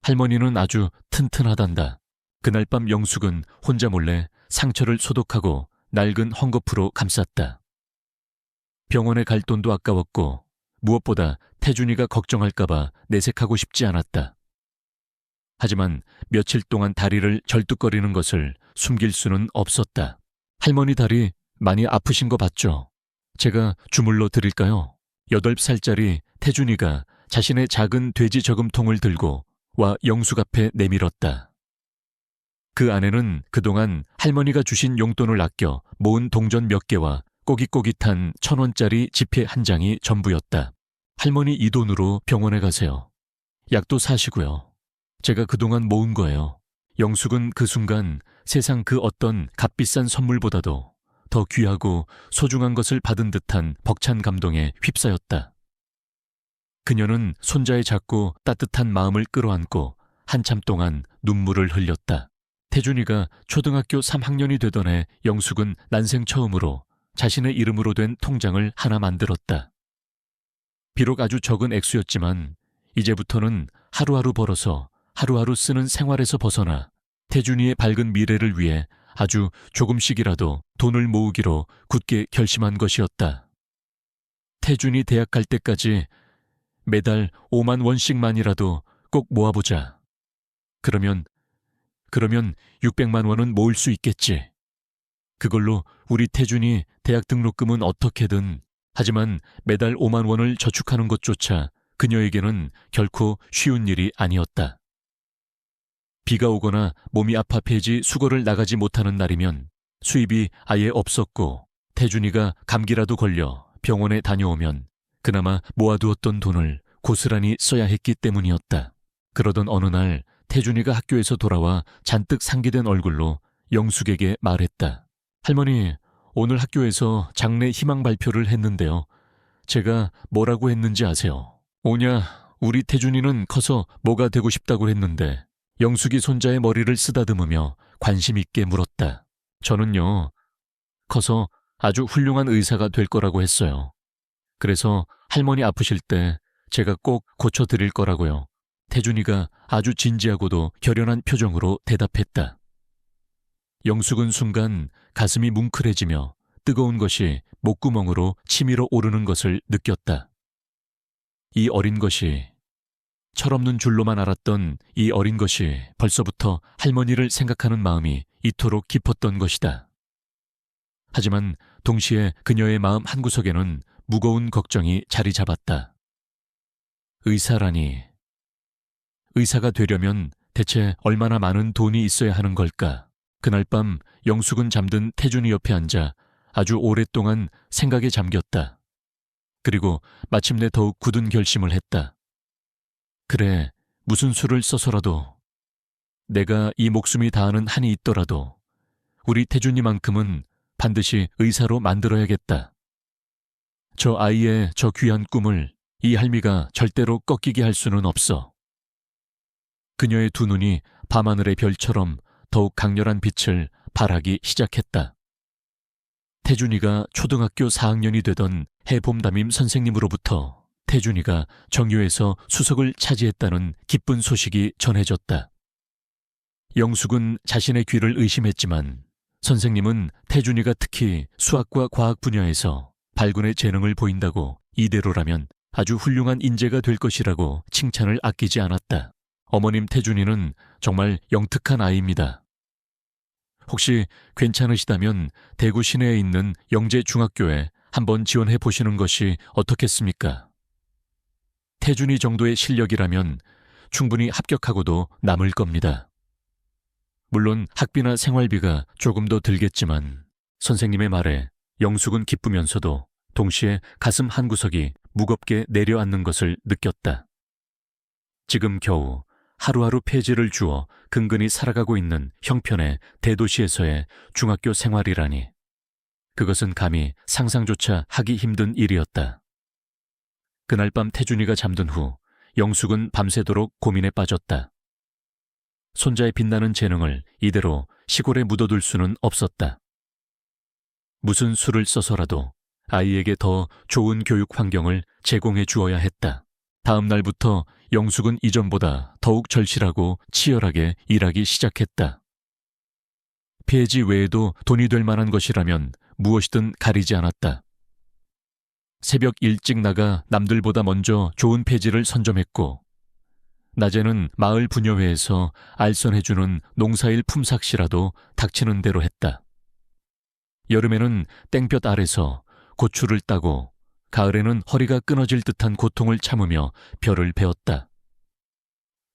S1: 할머니는 아주 튼튼하단다. 그날 밤 영숙은 혼자 몰래 상처를 소독하고 낡은 헝겊으로 감쌌다. 병원에 갈 돈도 아까웠고 무엇보다 태준이가 걱정할까봐 내색하고 싶지 않았다. 하지만 며칠 동안 다리를 절뚝거리는 것을 숨길 수는 없었다. 할머니 다리 많이 아프신 거 봤죠? 제가 주물러 드릴까요? 8살짜리 태준이가 자신의 작은 돼지 저금통을 들고 와 영숙 앞에 내밀었다. 그 안에는 그동안 할머니가 주신 용돈을 아껴 모은 동전 몇 개와 꼬깃꼬깃한 1,000원짜리 지폐 한 장이 전부였다. 할머니 이 돈으로 병원에 가세요. 약도 사시고요. 제가 그동안 모은 거예요. 영숙은 그 순간 세상 그 어떤 값비싼 선물보다도 더 귀하고 소중한 것을 받은 듯한 벅찬 감동에 휩싸였다. 그녀는 손자의 작고 따뜻한 마음을 끌어안고 한참 동안 눈물을 흘렸다. 태준이가 초등학교 3학년이 되던 해 영숙은 난생 처음으로 자신의 이름으로 된 통장을 하나 만들었다. 비록 아주 적은 액수였지만 이제부터는 하루하루 벌어서 하루하루 쓰는 생활에서 벗어나 태준이의 밝은 미래를 위해 아주 조금씩이라도 돈을 모으기로 굳게 결심한 것이었다. 태준이 대학 갈 때까지 매달 5만 원씩만이라도 꼭 모아보자. 그러면 600만 원은 모을 수 있겠지. 그걸로 우리 태준이 대학 등록금은 어떻게든, 하지만 매달 5만 원을 저축하는 것조차 그녀에게는 결코 쉬운 일이 아니었다. 비가 오거나 몸이 아파 폐지 수거를 나가지 못하는 날이면 수입이 아예 없었고 태준이가 감기라도 걸려 병원에 다녀오면 그나마 모아두었던 돈을 고스란히 써야 했기 때문이었다. 그러던 어느 날 태준이가 학교에서 돌아와 잔뜩 상기된 얼굴로 영숙에게 말했다. 할머니, 오늘 학교에서 장래 희망 발표를 했는데요. 제가 뭐라고 했는지 아세요? 오냐, 우리 태준이는 커서 뭐가 되고 싶다고 했는데 영숙이 손자의 머리를 쓰다듬으며 관심 있게 물었다. 저는요, 커서 아주 훌륭한 의사가 될 거라고 했어요. 그래서 할머니 아프실 때 제가 꼭 고쳐드릴 거라고요. 태준이가 아주 진지하고도 결연한 표정으로 대답했다. 영숙은 순간 가슴이 뭉클해지며 뜨거운 것이 목구멍으로 치밀어 오르는 것을 느꼈다. 이 어린 것이, 철없는 줄로만 알았던 이 어린 것이 벌써부터 할머니를 생각하는 마음이 이토록 깊었던 것이다. 하지만 동시에 그녀의 마음 한구석에는 무거운 걱정이 자리 잡았다. 의사라니. 의사가 되려면 대체 얼마나 많은 돈이 있어야 하는 걸까? 그날 밤 영숙은 잠든 태준이 옆에 앉아 아주 오랫동안 생각에 잠겼다. 그리고 마침내 더욱 굳은 결심을 했다. 그래, 무슨 수를 써서라도, 내가 이 목숨이 다하는 한이 있더라도 우리 태준이만큼은 반드시 의사로 만들어야겠다. 저 아이의 저 귀한 꿈을 이 할미가 절대로 꺾이게 할 수는 없어. 그녀의 두 눈이 밤하늘의 별처럼 더욱 강렬한 빛을 발하기 시작했다. 태준이가 초등학교 4학년이 되던 해봄 담임 선생님으로부터 태준이가 정유에서 수석을 차지했다는 기쁜 소식이 전해졌다. 영숙은 자신의 귀를 의심했지만 선생님은 태준이가 특히 수학과 과학 분야에서 발군의 재능을 보인다고 이대로라면 아주 훌륭한 인재가 될 것이라고 칭찬을 아끼지 않았다. 어머님 태준이는 정말 영특한 아이입니다. 혹시 괜찮으시다면 대구 시내에 있는 영재중학교에 한번 지원해 보시는 것이 어떻겠습니까? 태준이 정도의 실력이라면 충분히 합격하고도 남을 겁니다. 물론 학비나 생활비가 조금 더 들겠지만 선생님의 말에 영숙은 기쁘면서도 동시에 가슴 한구석이 무겁게 내려앉는 것을 느꼈다. 지금 겨우 하루하루 폐지를 주어 근근히 살아가고 있는 형편의 대도시에서의 중학교 생활이라니. 그것은 감히 상상조차 하기 힘든 일이었다. 그날 밤 태준이가 잠든 후 영숙은 밤새도록 고민에 빠졌다. 손자의 빛나는 재능을 이대로 시골에 묻어둘 수는 없었다. 무슨 수를 써서라도 아이에게 더 좋은 교육 환경을 제공해 주어야 했다. 다음 날부터 영숙은 이전보다 더욱 절실하고 치열하게 일하기 시작했다. 폐지 외에도 돈이 될 만한 것이라면 무엇이든 가리지 않았다. 새벽 일찍 나가 남들보다 먼저 좋은 폐지를 선점했고, 낮에는 마을 부녀회에서 알선해주는 농사일 품삯이라도 닥치는 대로 했다. 여름에는 땡볕 아래서 고추를 따고 가을에는 허리가 끊어질 듯한 고통을 참으며 벼를 베었다.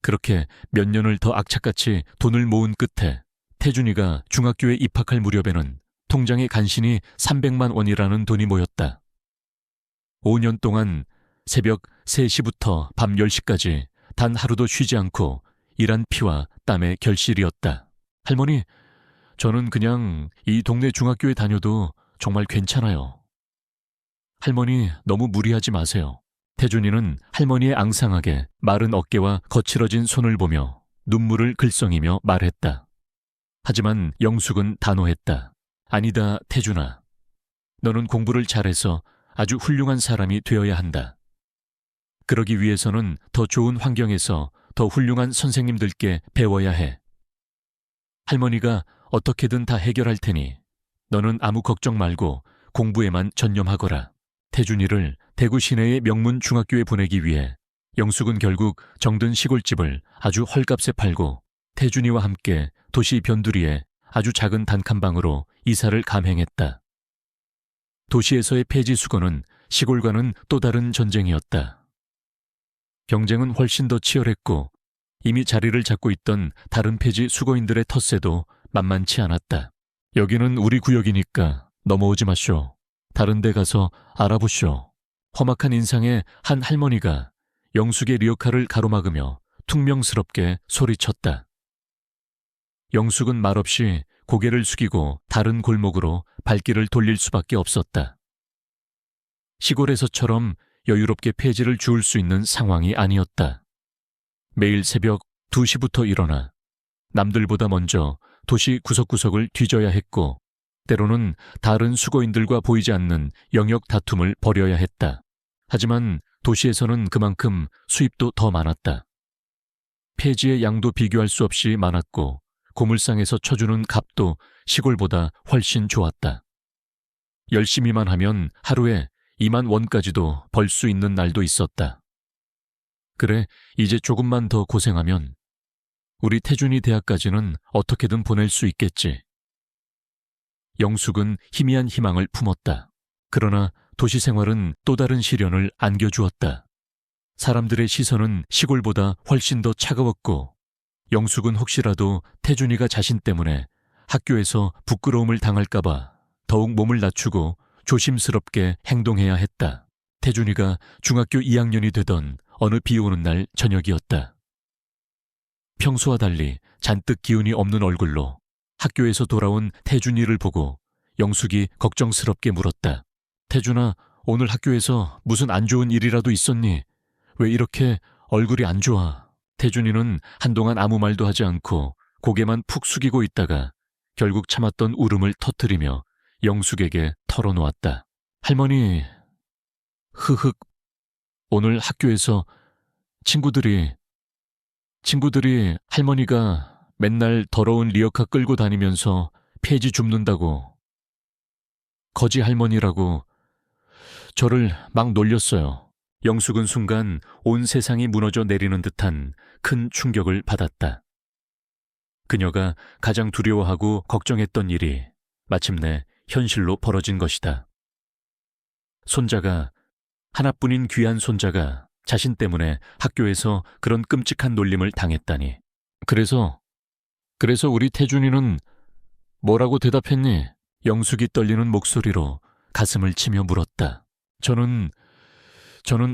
S1: 그렇게 몇 년을 더 악착같이 돈을 모은 끝에 태준이가 중학교에 입학할 무렵에는 통장에 간신히 300만 원이라는 돈이 모였다. 5년 동안 새벽 3시부터 밤 10시까지 단 하루도 쉬지 않고 일한 피와 땀의 결실이었다. 할머니, 저는 그냥 이 동네 중학교에 다녀도 정말 괜찮아요. 할머니, 너무 무리하지 마세요. 태준이는 할머니의 앙상하게 마른 어깨와 거칠어진 손을 보며 눈물을 글썽이며 말했다. 하지만 영숙은 단호했다. 아니다, 태준아. 너는 공부를 잘해서 아주 훌륭한 사람이 되어야 한다. 그러기 위해서는 더 좋은 환경에서 더 훌륭한 선생님들께 배워야 해. 할머니가 어떻게든 다 해결할 테니 너는 아무 걱정 말고 공부에만 전념하거라. 태준이를 대구 시내의 명문 중학교에 보내기 위해 영숙은 결국 정든 시골집을 아주 헐값에 팔고 태준이와 함께 도시 변두리에 아주 작은 단칸방으로 이사를 감행했다. 도시에서의 폐지 수거는 시골과는 또 다른 전쟁이었다. 경쟁은 훨씬 더 치열했고 이미 자리를 잡고 있던 다른 폐지 수거인들의 텃세도 만만치 않았다. 여기는 우리 구역이니까 넘어오지 마쇼. 다른 데 가서 알아보쇼. 험악한 인상의 한 할머니가 영숙의 리어카를 가로막으며 퉁명스럽게 소리쳤다. 영숙은 말없이 고개를 숙이고 다른 골목으로 발길을 돌릴 수밖에 없었다. 시골에서처럼 여유롭게 폐지를 주울 수 있는 상황이 아니었다. 매일 새벽 2시부터 일어나 남들보다 먼저 도시 구석구석을 뒤져야 했고 때로는 다른 수거인들과 보이지 않는 영역 다툼을 벌여야 했다. 하지만 도시에서는 그만큼 수입도 더 많았다. 폐지의 양도 비교할 수 없이 많았고 고물상에서 쳐주는 값도 시골보다 훨씬 좋았다. 열심히만 하면 하루에 2만 원까지도 벌 수 있는 날도 있었다. 그래, 이제 조금만 더 고생하면 우리 태준이 대학까지는 어떻게든 보낼 수 있겠지. 영숙은 희미한 희망을 품었다. 그러나 도시 생활은 또 다른 시련을 안겨주었다. 사람들의 시선은 시골보다 훨씬 더 차가웠고, 영숙은 혹시라도 태준이가 자신 때문에 학교에서 부끄러움을 당할까봐 더욱 몸을 낮추고 조심스럽게 행동해야 했다. 태준이가 중학교 2학년이 되던 어느 비 오는 날 저녁이었다. 평소와 달리 잔뜩 기운이 없는 얼굴로 학교에서 돌아온 태준이를 보고 영숙이 걱정스럽게 물었다. 태준아, 오늘 학교에서 무슨 안 좋은 일이라도 있었니? 왜 이렇게 얼굴이 안 좋아? 태준이는 한동안 아무 말도 하지 않고 고개만 푹 숙이고 있다가 결국 참았던 울음을 터뜨리며 영숙에게 털어놓았다. 할머니, 흐흑, 오늘 학교에서 친구들이 할머니가 맨날 더러운 리어카 끌고 다니면서 폐지 줍는다고, 거지 할머니라고 저를 막 놀렸어요. 영숙은 순간 온 세상이 무너져 내리는 듯한 큰 충격을 받았다. 그녀가 가장 두려워하고 걱정했던 일이 마침내 현실로 벌어진 것이다. 손자가, 하나뿐인 귀한 손자가 자신 때문에 학교에서 그런 끔찍한 놀림을 당했다니. 그래서 우리 태준이는 뭐라고 대답했니? 영숙이 떨리는 목소리로 가슴을 치며 물었다. 저는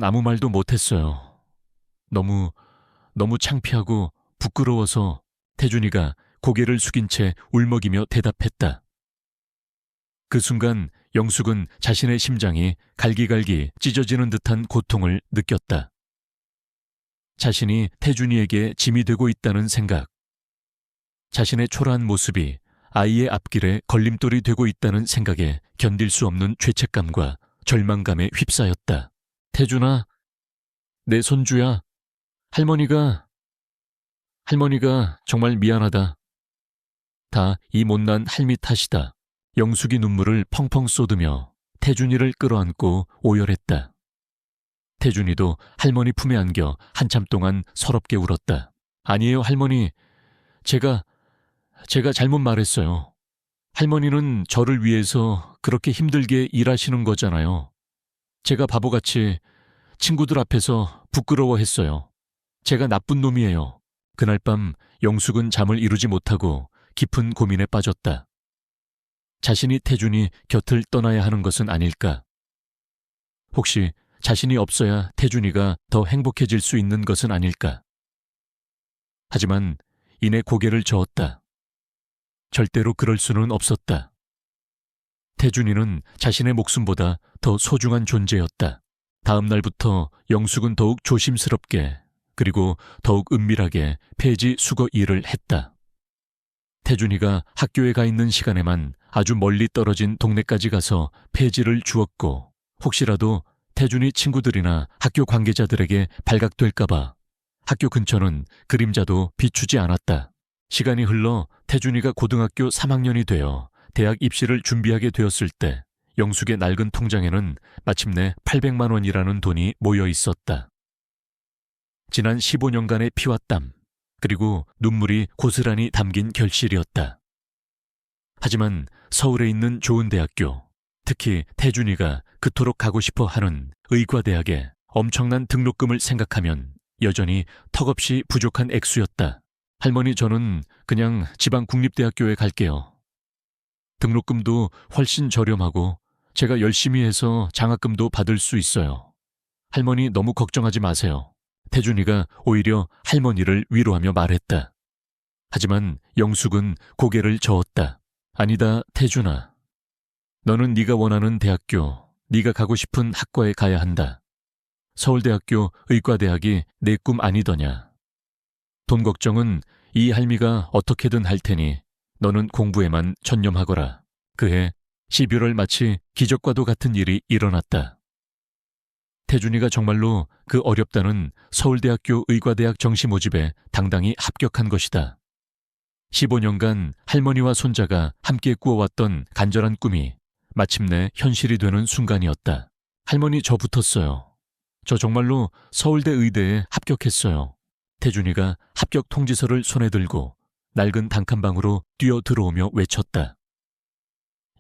S1: 아무 말도 못했어요. 너무 창피하고 부끄러워서. 태준이가 고개를 숙인 채 울먹이며 대답했다. 그 순간 영숙은 자신의 심장이 갈기갈기 찢어지는 듯한 고통을 느꼈다. 자신이 태준이에게 짐이 되고 있다는 생각, 자신의 초라한 모습이 아이의 앞길에 걸림돌이 되고 있다는 생각에 견딜 수 없는 죄책감과 절망감에 휩싸였다. 태준아, 내 손주야. 할머니가 정말 미안하다. 다 이 못난 할미 탓이다. 영숙이 눈물을 펑펑 쏟으며 태준이를 끌어안고 오열했다. 태준이도 할머니 품에 안겨 한참 동안 서럽게 울었다. 아니에요, 할머니. 제가 잘못 말했어요. 할머니는 저를 위해서 그렇게 힘들게 일하시는 거잖아요. 제가 바보같이 친구들 앞에서 부끄러워했어요. 제가 나쁜 놈이에요. 그날 밤 영숙은 잠을 이루지 못하고 깊은 고민에 빠졌다. 자신이 태준이 곁을 떠나야 하는 것은 아닐까? 혹시 자신이 없어야 태준이가 더 행복해질 수 있는 것은 아닐까? 하지만 이내 고개를 저었다. 절대로 그럴 수는 없었다. 태준이는 자신의 목숨보다 더 소중한 존재였다. 다음 날부터 영숙은 더욱 조심스럽게 그리고 더욱 은밀하게 폐지 수거 일을 했다. 태준이가 학교에 가 있는 시간에만 아주 멀리 떨어진 동네까지 가서 폐지를 주었고, 혹시라도 태준이 친구들이나 학교 관계자들에게 발각될까봐 학교 근처는 그림자도 비추지 않았다. 시간이 흘러 태준이가 고등학교 3학년이 되어 대학 입시를 준비하게 되었을 때 영숙의 낡은 통장에는 마침내 800만 원이라는 돈이 모여 있었다. 지난 15년간의 피와 땀, 그리고 눈물이 고스란히 담긴 결실이었다. 하지만 서울에 있는 좋은 대학교, 특히 태준이가 그토록 가고 싶어 하는 의과대학에 엄청난 등록금을 생각하면 여전히 턱없이 부족한 액수였다. 할머니, 저는 그냥 지방 국립대학교에 갈게요. 등록금도 훨씬 저렴하고 제가 열심히 해서 장학금도 받을 수 있어요. 할머니 너무 걱정하지 마세요. 태준이가 오히려 할머니를 위로하며 말했다. 하지만 영숙은 고개를 저었다. 아니다, 태준아. 너는 네가 원하는 대학교, 네가 가고 싶은 학과에 가야 한다. 서울대학교 의과대학이 내 꿈 아니더냐. 돈 걱정은 이 할미가 어떻게든 할 테니 너는 공부에만 전념하거라. 그해 11월 마치 기적과도 같은 일이 일어났다. 태준이가 정말로 그 어렵다는 서울대학교 의과대학 정시 모집에 당당히 합격한 것이다. 15년간 할머니와 손자가 함께 꾸어왔던 간절한 꿈이 마침내 현실이 되는 순간이었다. 할머니, 저 붙었어요. 저 정말로 서울대 의대에 합격했어요. 태준이가 합격 통지서를 손에 들고 낡은 단칸방으로 뛰어 들어오며 외쳤다.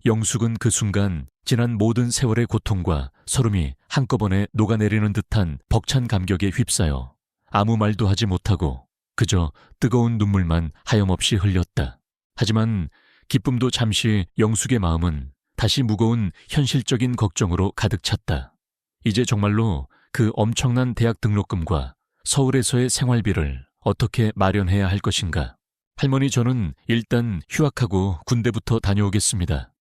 S1: 영숙은 그 순간 지난 모든 세월의 고통과 서름이 한꺼번에 녹아내리는 듯한 벅찬 감격에 휩싸여 아무 말도 하지 못하고 그저 뜨거운 눈물만 하염없이 흘렸다. 하지만 기쁨도 잠시 영숙의 마음은 다시 무거운 현실적인 걱정으로 가득 찼다. 이제 정말로 그 엄청난 대학 등록금과 서울에서의 생활비를 어떻게 마련해야 할 것인가. 할머니, 저는 일단 휴학하고 군대부터 다녀오겠습니다.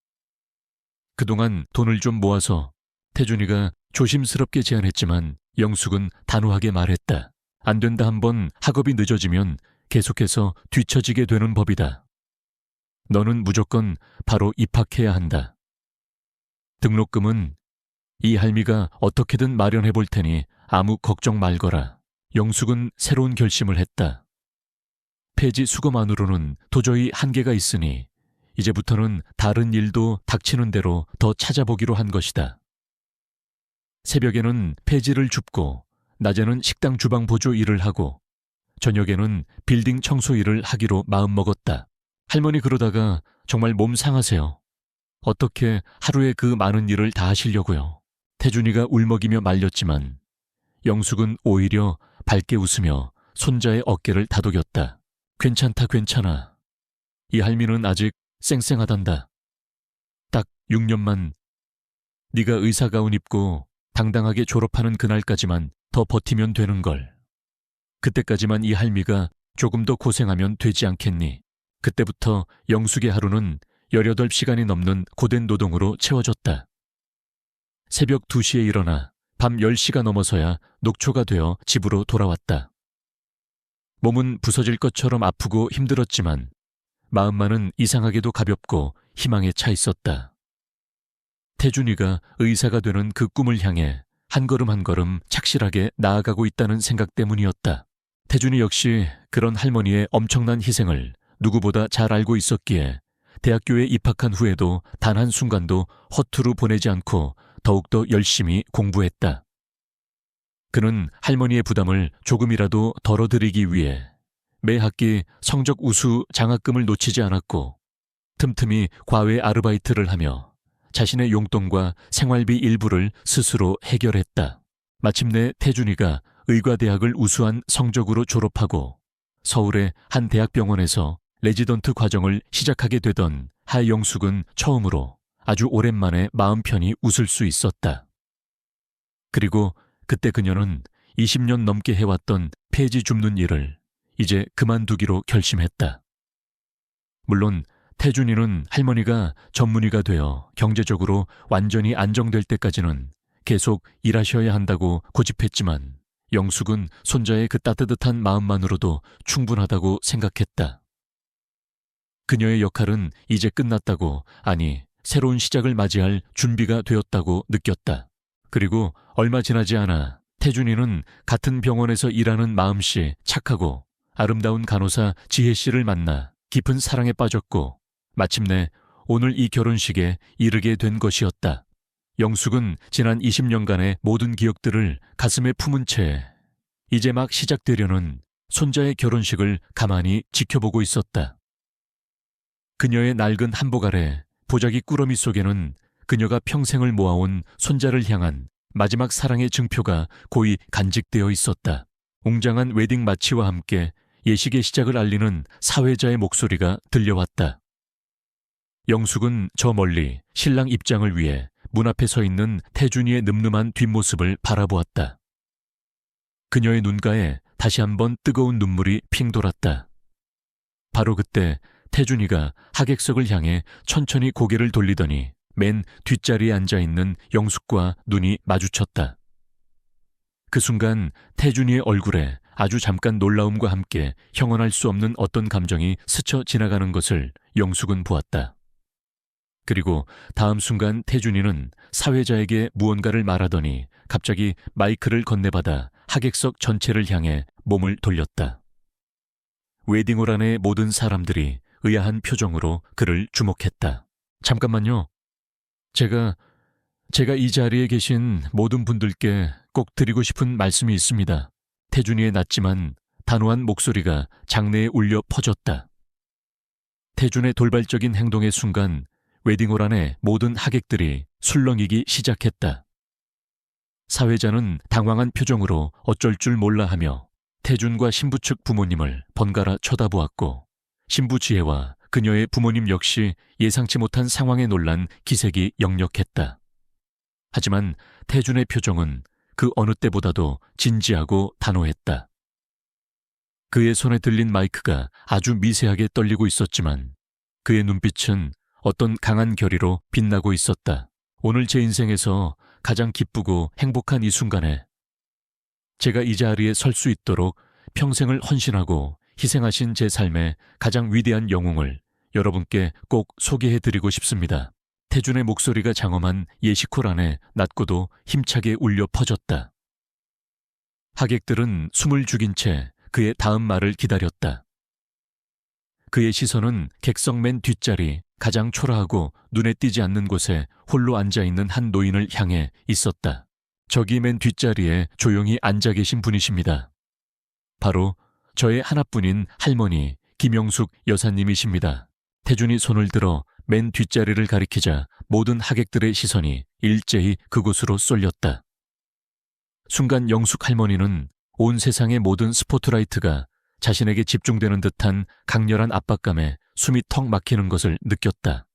S1: 그동안 돈을 좀 모아서. 태준이가 조심스럽게 제안했지만 영숙은 단호하게 말했다. 안 된다. 한번 학업이 늦어지면 계속해서 뒤처지게 되는 법이다. 너는 무조건 바로 입학해야 한다. 등록금은 이 할미가 어떻게든 마련해 볼 테니 아무 걱정 말거라. 영숙은 새로운 결심을 했다. 폐지 수거만으로는 도저히 한계가 있으니 이제부터는 다른 일도 닥치는 대로 더 찾아보기로 한 것이다. 새벽에는 폐지를 줍고 낮에는 식당 주방 보조 일을 하고 저녁에는 빌딩 청소 일을 하기로 마음먹었다. 할머니, 그러다가 정말 몸 상하세요. 어떻게 하루에 그 많은 일을 다 하시려고요. 태준이가 울먹이며 말렸지만 영숙은 오히려 밝게 웃으며 손자의 어깨를 다독였다. 괜찮다, 괜찮아. 이 할미는 아직 쌩쌩하단다. 딱 6년만 네가 의사가운 입고 당당하게 졸업하는 그날까지만 더 버티면 되는걸. 그때까지만 이 할미가 조금 더 고생하면 되지 않겠니? 그때부터 영숙의 하루는 18시간이 넘는 고된 노동으로 채워졌다. 새벽 2시에 일어나 밤 10시가 넘어서야 녹초가 되어 집으로 돌아왔다. 몸은 부서질 것처럼 아프고 힘들었지만 마음만은 이상하게도 가볍고 희망에 차 있었다. 태준이가 의사가 되는 그 꿈을 향해 한 걸음 한 걸음 착실하게 나아가고 있다는 생각 때문이었다. 태준이 역시 그런 할머니의 엄청난 희생을 누구보다 잘 알고 있었기에 대학교에 입학한 후에도 단 한순간도 허투루 보내지 않고 더욱더 열심히 공부했다. 그는 할머니의 부담을 조금이라도 덜어드리기 위해 매 학기 성적 우수 장학금을 놓치지 않았고 틈틈이 과외 아르바이트를 하며 자신의 용돈과 생활비 일부를 스스로 해결했다. 마침내 태준이가 의과대학을 우수한 성적으로 졸업하고 서울의 한 대학병원에서 레지던트 과정을 시작하게 되던 하영숙은 처음으로 아주 오랜만에 마음 편히 웃을 수 있었다. 그리고 그때 그녀는 20년 넘게 해왔던 폐지 줍는 일을 이제 그만두기로 결심했다. 물론 태준이는 할머니가 전문의가 되어 경제적으로 완전히 안정될 때까지는 계속 일하셔야 한다고 고집했지만 영숙은 손자의 그 따뜻한 마음만으로도 충분하다고 생각했다. 그녀의 역할은 이제 끝났다고, 아니 새로운 시작을 맞이할 준비가 되었다고 느꼈다. 그리고 얼마 지나지 않아 태준이는 같은 병원에서 일하는 마음씨 착하고 아름다운 간호사 지혜씨를 만나 깊은 사랑에 빠졌고 마침내 오늘 이 결혼식에 이르게 된 것이었다. 영숙은 지난 20년간의 모든 기억들을 가슴에 품은 채 이제 막 시작되려는 손자의 결혼식을 가만히 지켜보고 있었다. 그녀의 낡은 한복 아래 보자기 꾸러미 속에는 그녀가 평생을 모아온 손자를 향한 마지막 사랑의 증표가 고이 간직되어 있었다. 웅장한 웨딩 마치와 함께 예식의 시작을 알리는 사회자의 목소리가 들려왔다. 영숙은 저 멀리 신랑 입장을 위해 문 앞에 서 있는 태준이의 늠름한 뒷모습을 바라보았다. 그녀의 눈가에 다시 한번 뜨거운 눈물이 핑 돌았다. 바로 그때 태준이가 하객석을 향해 천천히 고개를 돌리더니 맨 뒷자리에 앉아있는 영숙과 눈이 마주쳤다. 그 순간 태준이의 얼굴에 아주 잠깐 놀라움과 함께 형언할 수 없는 어떤 감정이 스쳐 지나가는 것을 영숙은 보았다. 그리고 다음 순간 태준이는 사회자에게 무언가를 말하더니 갑자기 마이크를 건네받아 하객석 전체를 향해 몸을 돌렸다. 웨딩홀 안의 모든 사람들이 의아한 표정으로 그를 주목했다. 잠깐만요. 제가 이 자리에 계신 모든 분들께 꼭 드리고 싶은 말씀이 있습니다. 태준이의 낮지만 단호한 목소리가 장내에 울려 퍼졌다. 태준의 돌발적인 행동의 순간 웨딩홀 안의 모든 하객들이 술렁이기 시작했다. 사회자는 당황한 표정으로 어쩔 줄 몰라 하며 태준과 신부 측 부모님을 번갈아 쳐다보았고, 신부 지혜와 그녀의 부모님 역시 예상치 못한 상황에 놀란 기색이 역력했다. 하지만 태준의 표정은 그 어느 때보다도 진지하고 단호했다. 그의 손에 들린 마이크가 아주 미세하게 떨리고 있었지만 그의 눈빛은 어떤 강한 결의로 빛나고 있었다. 오늘 제 인생에서 가장 기쁘고 행복한 이 순간에 제가 이 자리에 설 수 있도록 평생을 헌신하고 희생하신 제 삶의 가장 위대한 영웅을 여러분께 꼭 소개해드리고 싶습니다. 태준의 목소리가 장엄한 예시콜 안에 낮고도 힘차게 울려 퍼졌다. 하객들은 숨을 죽인 채 그의 다음 말을 기다렸다. 그의 시선은 객석 맨 뒷자리 가장 초라하고 눈에 띄지 않는 곳에 홀로 앉아있는 한 노인을 향해 있었다. 저기 맨 뒷자리에 조용히 앉아 계신 분이십니다. 바로 저의 하나뿐인 할머니 김영숙 여사님이십니다. 태준이 손을 들어 맨 뒷자리를 가리키자 모든 하객들의 시선이 일제히 그곳으로 쏠렸다. 순간 영숙 할머니는 온 세상의 모든 스포트라이트가 자신에게 집중되는 듯한 강렬한 압박감에 숨이 턱 막히는 것을 느꼈다.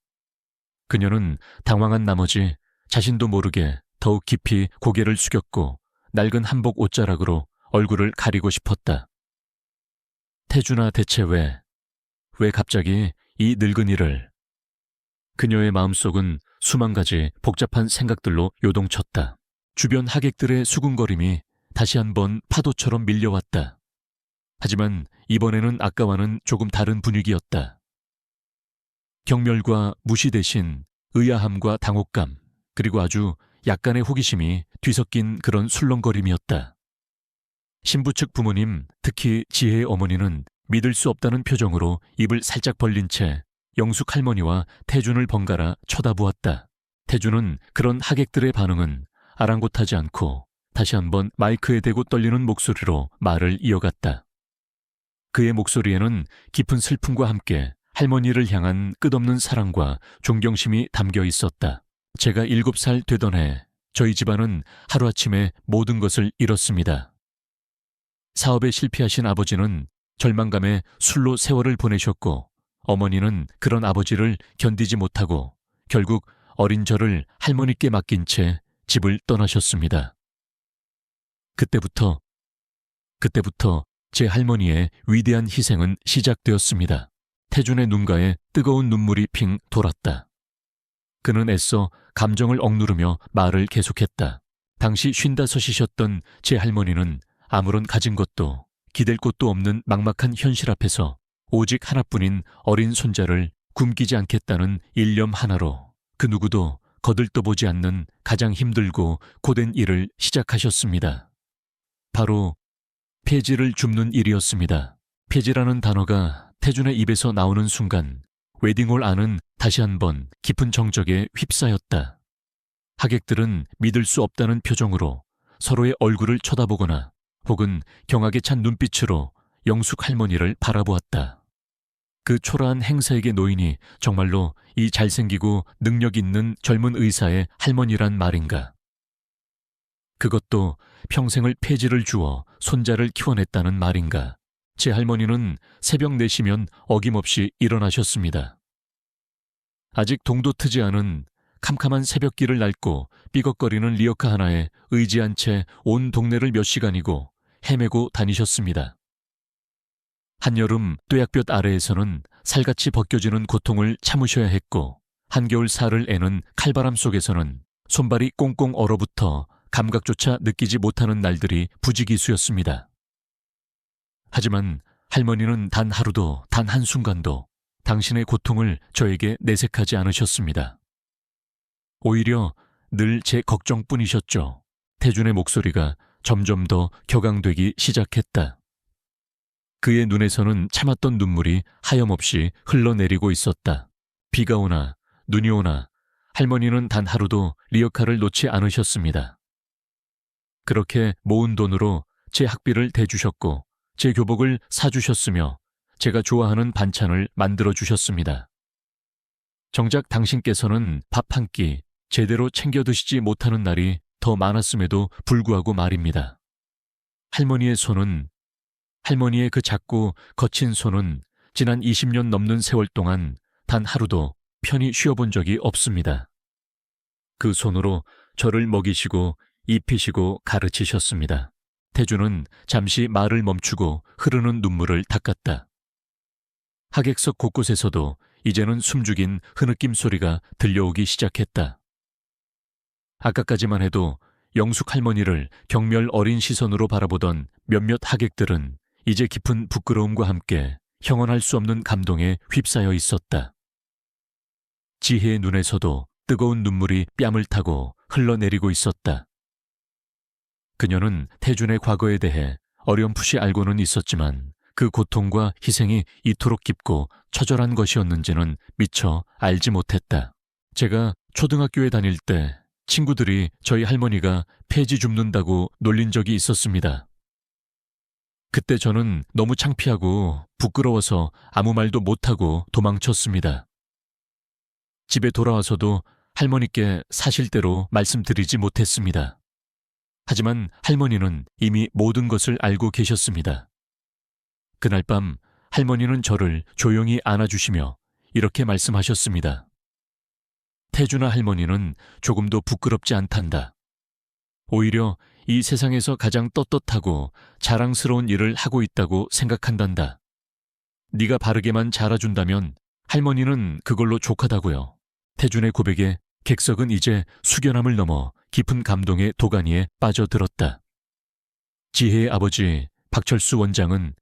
S1: 그녀는 당황한 나머지 자신도 모르게 더욱 깊이 고개를 숙였고 낡은 한복 옷자락으로 얼굴을 가리고 싶었다. 태준아, 대체 왜 갑자기 이 늙은이를... 그녀의 마음속은 수만 가지 복잡한 생각들로 요동쳤다. 주변 하객들의 수군거림이 다시 한번 파도처럼 밀려왔다. 하지만 이번에는 아까와는 조금 다른 분위기였다. 경멸과 무시 대신 의아함과 당혹감, 그리고 아주 약간의 호기심이 뒤섞인 그런 술렁거림이었다. 신부 측 부모님, 특히 지혜의 어머니는 믿을 수 없다는 표정으로 입을 살짝 벌린 채 영숙 할머니와 태준을 번갈아 쳐다보았다. 태준은 그런 하객들의 반응은 아랑곳하지 않고 다시 한번 마이크에 대고 떨리는 목소리로 말을 이어갔다. 그의 목소리에는 깊은 슬픔과 함께 할머니를 향한 끝없는 사랑과 존경심이 담겨 있었다. 제가 7살 되던 해 저희 집안은 하루아침에 모든 것을 잃었습니다. 사업에 실패하신 아버지는 절망감에 술로 세월을 보내셨고, 어머니는 그런 아버지를 견디지 못하고 결국 어린 저를 할머니께 맡긴 채 집을 떠나셨습니다. 그때부터 제 할머니의 위대한 희생은 시작되었습니다. 태준의 눈가에 뜨거운 눈물이 핑 돌았다. 그는 애써 감정을 억누르며 말을 계속했다. 당시 55이셨던 제 할머니는 아무런 가진 것도 기댈 곳도 없는 막막한 현실 앞에서 오직 하나뿐인 어린 손자를 굶기지 않겠다는 일념 하나로 그 누구도 거들떠보지 않는 가장 힘들고 고된 일을 시작하셨습니다. 바로 폐지를 줍는 일이었습니다. 폐지라는 단어가 태준의 입에서 나오는 순간 웨딩홀 안은 다시 한번 깊은 정적에 휩싸였다. 하객들은 믿을 수 없다는 표정으로 서로의 얼굴을 쳐다보거나 혹은 경악에 찬 눈빛으로 영숙 할머니를 바라보았다. 그 초라한 행사에게 노인이 정말로 이 잘생기고 능력 있는 젊은 의사의 할머니란 말인가? 그것도 평생을 폐지를 주어 손자를 키워냈다는 말인가? 제 할머니는 새벽 4시면 어김없이 일어나셨습니다. 아직 동도 트지 않은 캄캄한 새벽길을 낡고 삐걱거리는 리어카 하나에 의지한 채 온 동네를 몇 시간이고 헤매고 다니셨습니다. 한여름 뙤약볕 아래에서는 살같이 벗겨지는 고통을 참으셔야 했고, 한겨울 살을 애는 칼바람 속에서는 손발이 꽁꽁 얼어붙어 감각조차 느끼지 못하는 날들이 부지기수였습니다. 하지만 할머니는 단 하루도 단 한순간도 당신의 고통을 저에게 내색하지 않으셨습니다. 오히려 늘 제 걱정뿐이셨죠. 태준의 목소리가 점점 더 격앙되기 시작했다. 그의 눈에서는 참았던 눈물이 하염없이 흘러내리고 있었다. 비가 오나 눈이 오나 할머니는 단 하루도 리어카를 놓지 않으셨습니다. 그렇게 모은 돈으로 제 학비를 대주셨고 제 교복을 사주셨으며 제가 좋아하는 반찬을 만들어 주셨습니다. 정작 당신께서는 밥 한 끼 제대로 챙겨 드시지 못하는 날이 더 많았음에도 불구하고 말입니다. 할머니의 그 작고 거친 손은 지난 20년 넘는 세월 동안 단 하루도 편히 쉬어본 적이 없습니다. 그 손으로 저를 먹이시고 입히시고 가르치셨습니다. 태주는 잠시 말을 멈추고 흐르는 눈물을 닦았다. 하객석 곳곳에서도 이제는 숨죽인 흐느낌 소리가 들려오기 시작했다. 아까까지만 해도 영숙 할머니를 경멸 어린 시선으로 바라보던 몇몇 하객들은 이제 깊은 부끄러움과 함께 형언할 수 없는 감동에 휩싸여 있었다. 지혜의 눈에서도 뜨거운 눈물이 뺨을 타고 흘러내리고 있었다. 그녀는 태준의 과거에 대해 어렴풋이 알고는 있었지만 그 고통과 희생이 이토록 깊고 처절한 것이었는지는 미처 알지 못했다. 제가 초등학교에 다닐 때 친구들이 저희 할머니가 폐지 줍는다고 놀린 적이 있었습니다. 그때 저는 너무 창피하고 부끄러워서 아무 말도 못하고 도망쳤습니다. 집에 돌아와서도 할머니께 사실대로 말씀드리지 못했습니다. 하지만 할머니는 이미 모든 것을 알고 계셨습니다. 그날 밤 할머니는 저를 조용히 안아주시며 이렇게 말씀하셨습니다. 태준아 할머니는 조금도 부끄럽지 않단다. 오히려 이 세상에서 가장 떳떳하고 자랑스러운 일을 하고 있다고 생각한단다. 네가 바르게만 자라준다면 할머니는 그걸로 족하다고요. 태준의 고백에 객석은 이제 숙연함을 넘어 깊은 감동의 도가니에 빠져들었다. 지혜의 아버지 박철수 원장은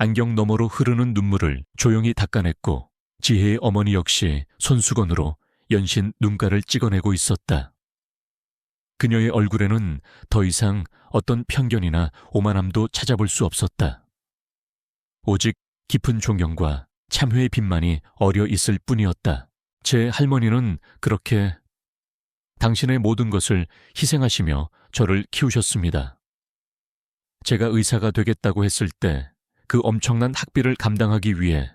S1: 안경 너머로 흐르는 눈물을 조용히 닦아냈고 지혜의 어머니 역시 손수건으로 연신 눈가를 찍어내고 있었다. 그녀의 얼굴에는 더 이상 어떤 편견이나 오만함도 찾아볼 수 없었다. 오직 깊은 존경과 참회의 빛만이 어려 있을 뿐이었다. 제 할머니는 그렇게 당신의 모든 것을 희생하시며 저를 키우셨습니다. 제가 의사가 되겠다고 했을 때 그 엄청난 학비를 감당하기 위해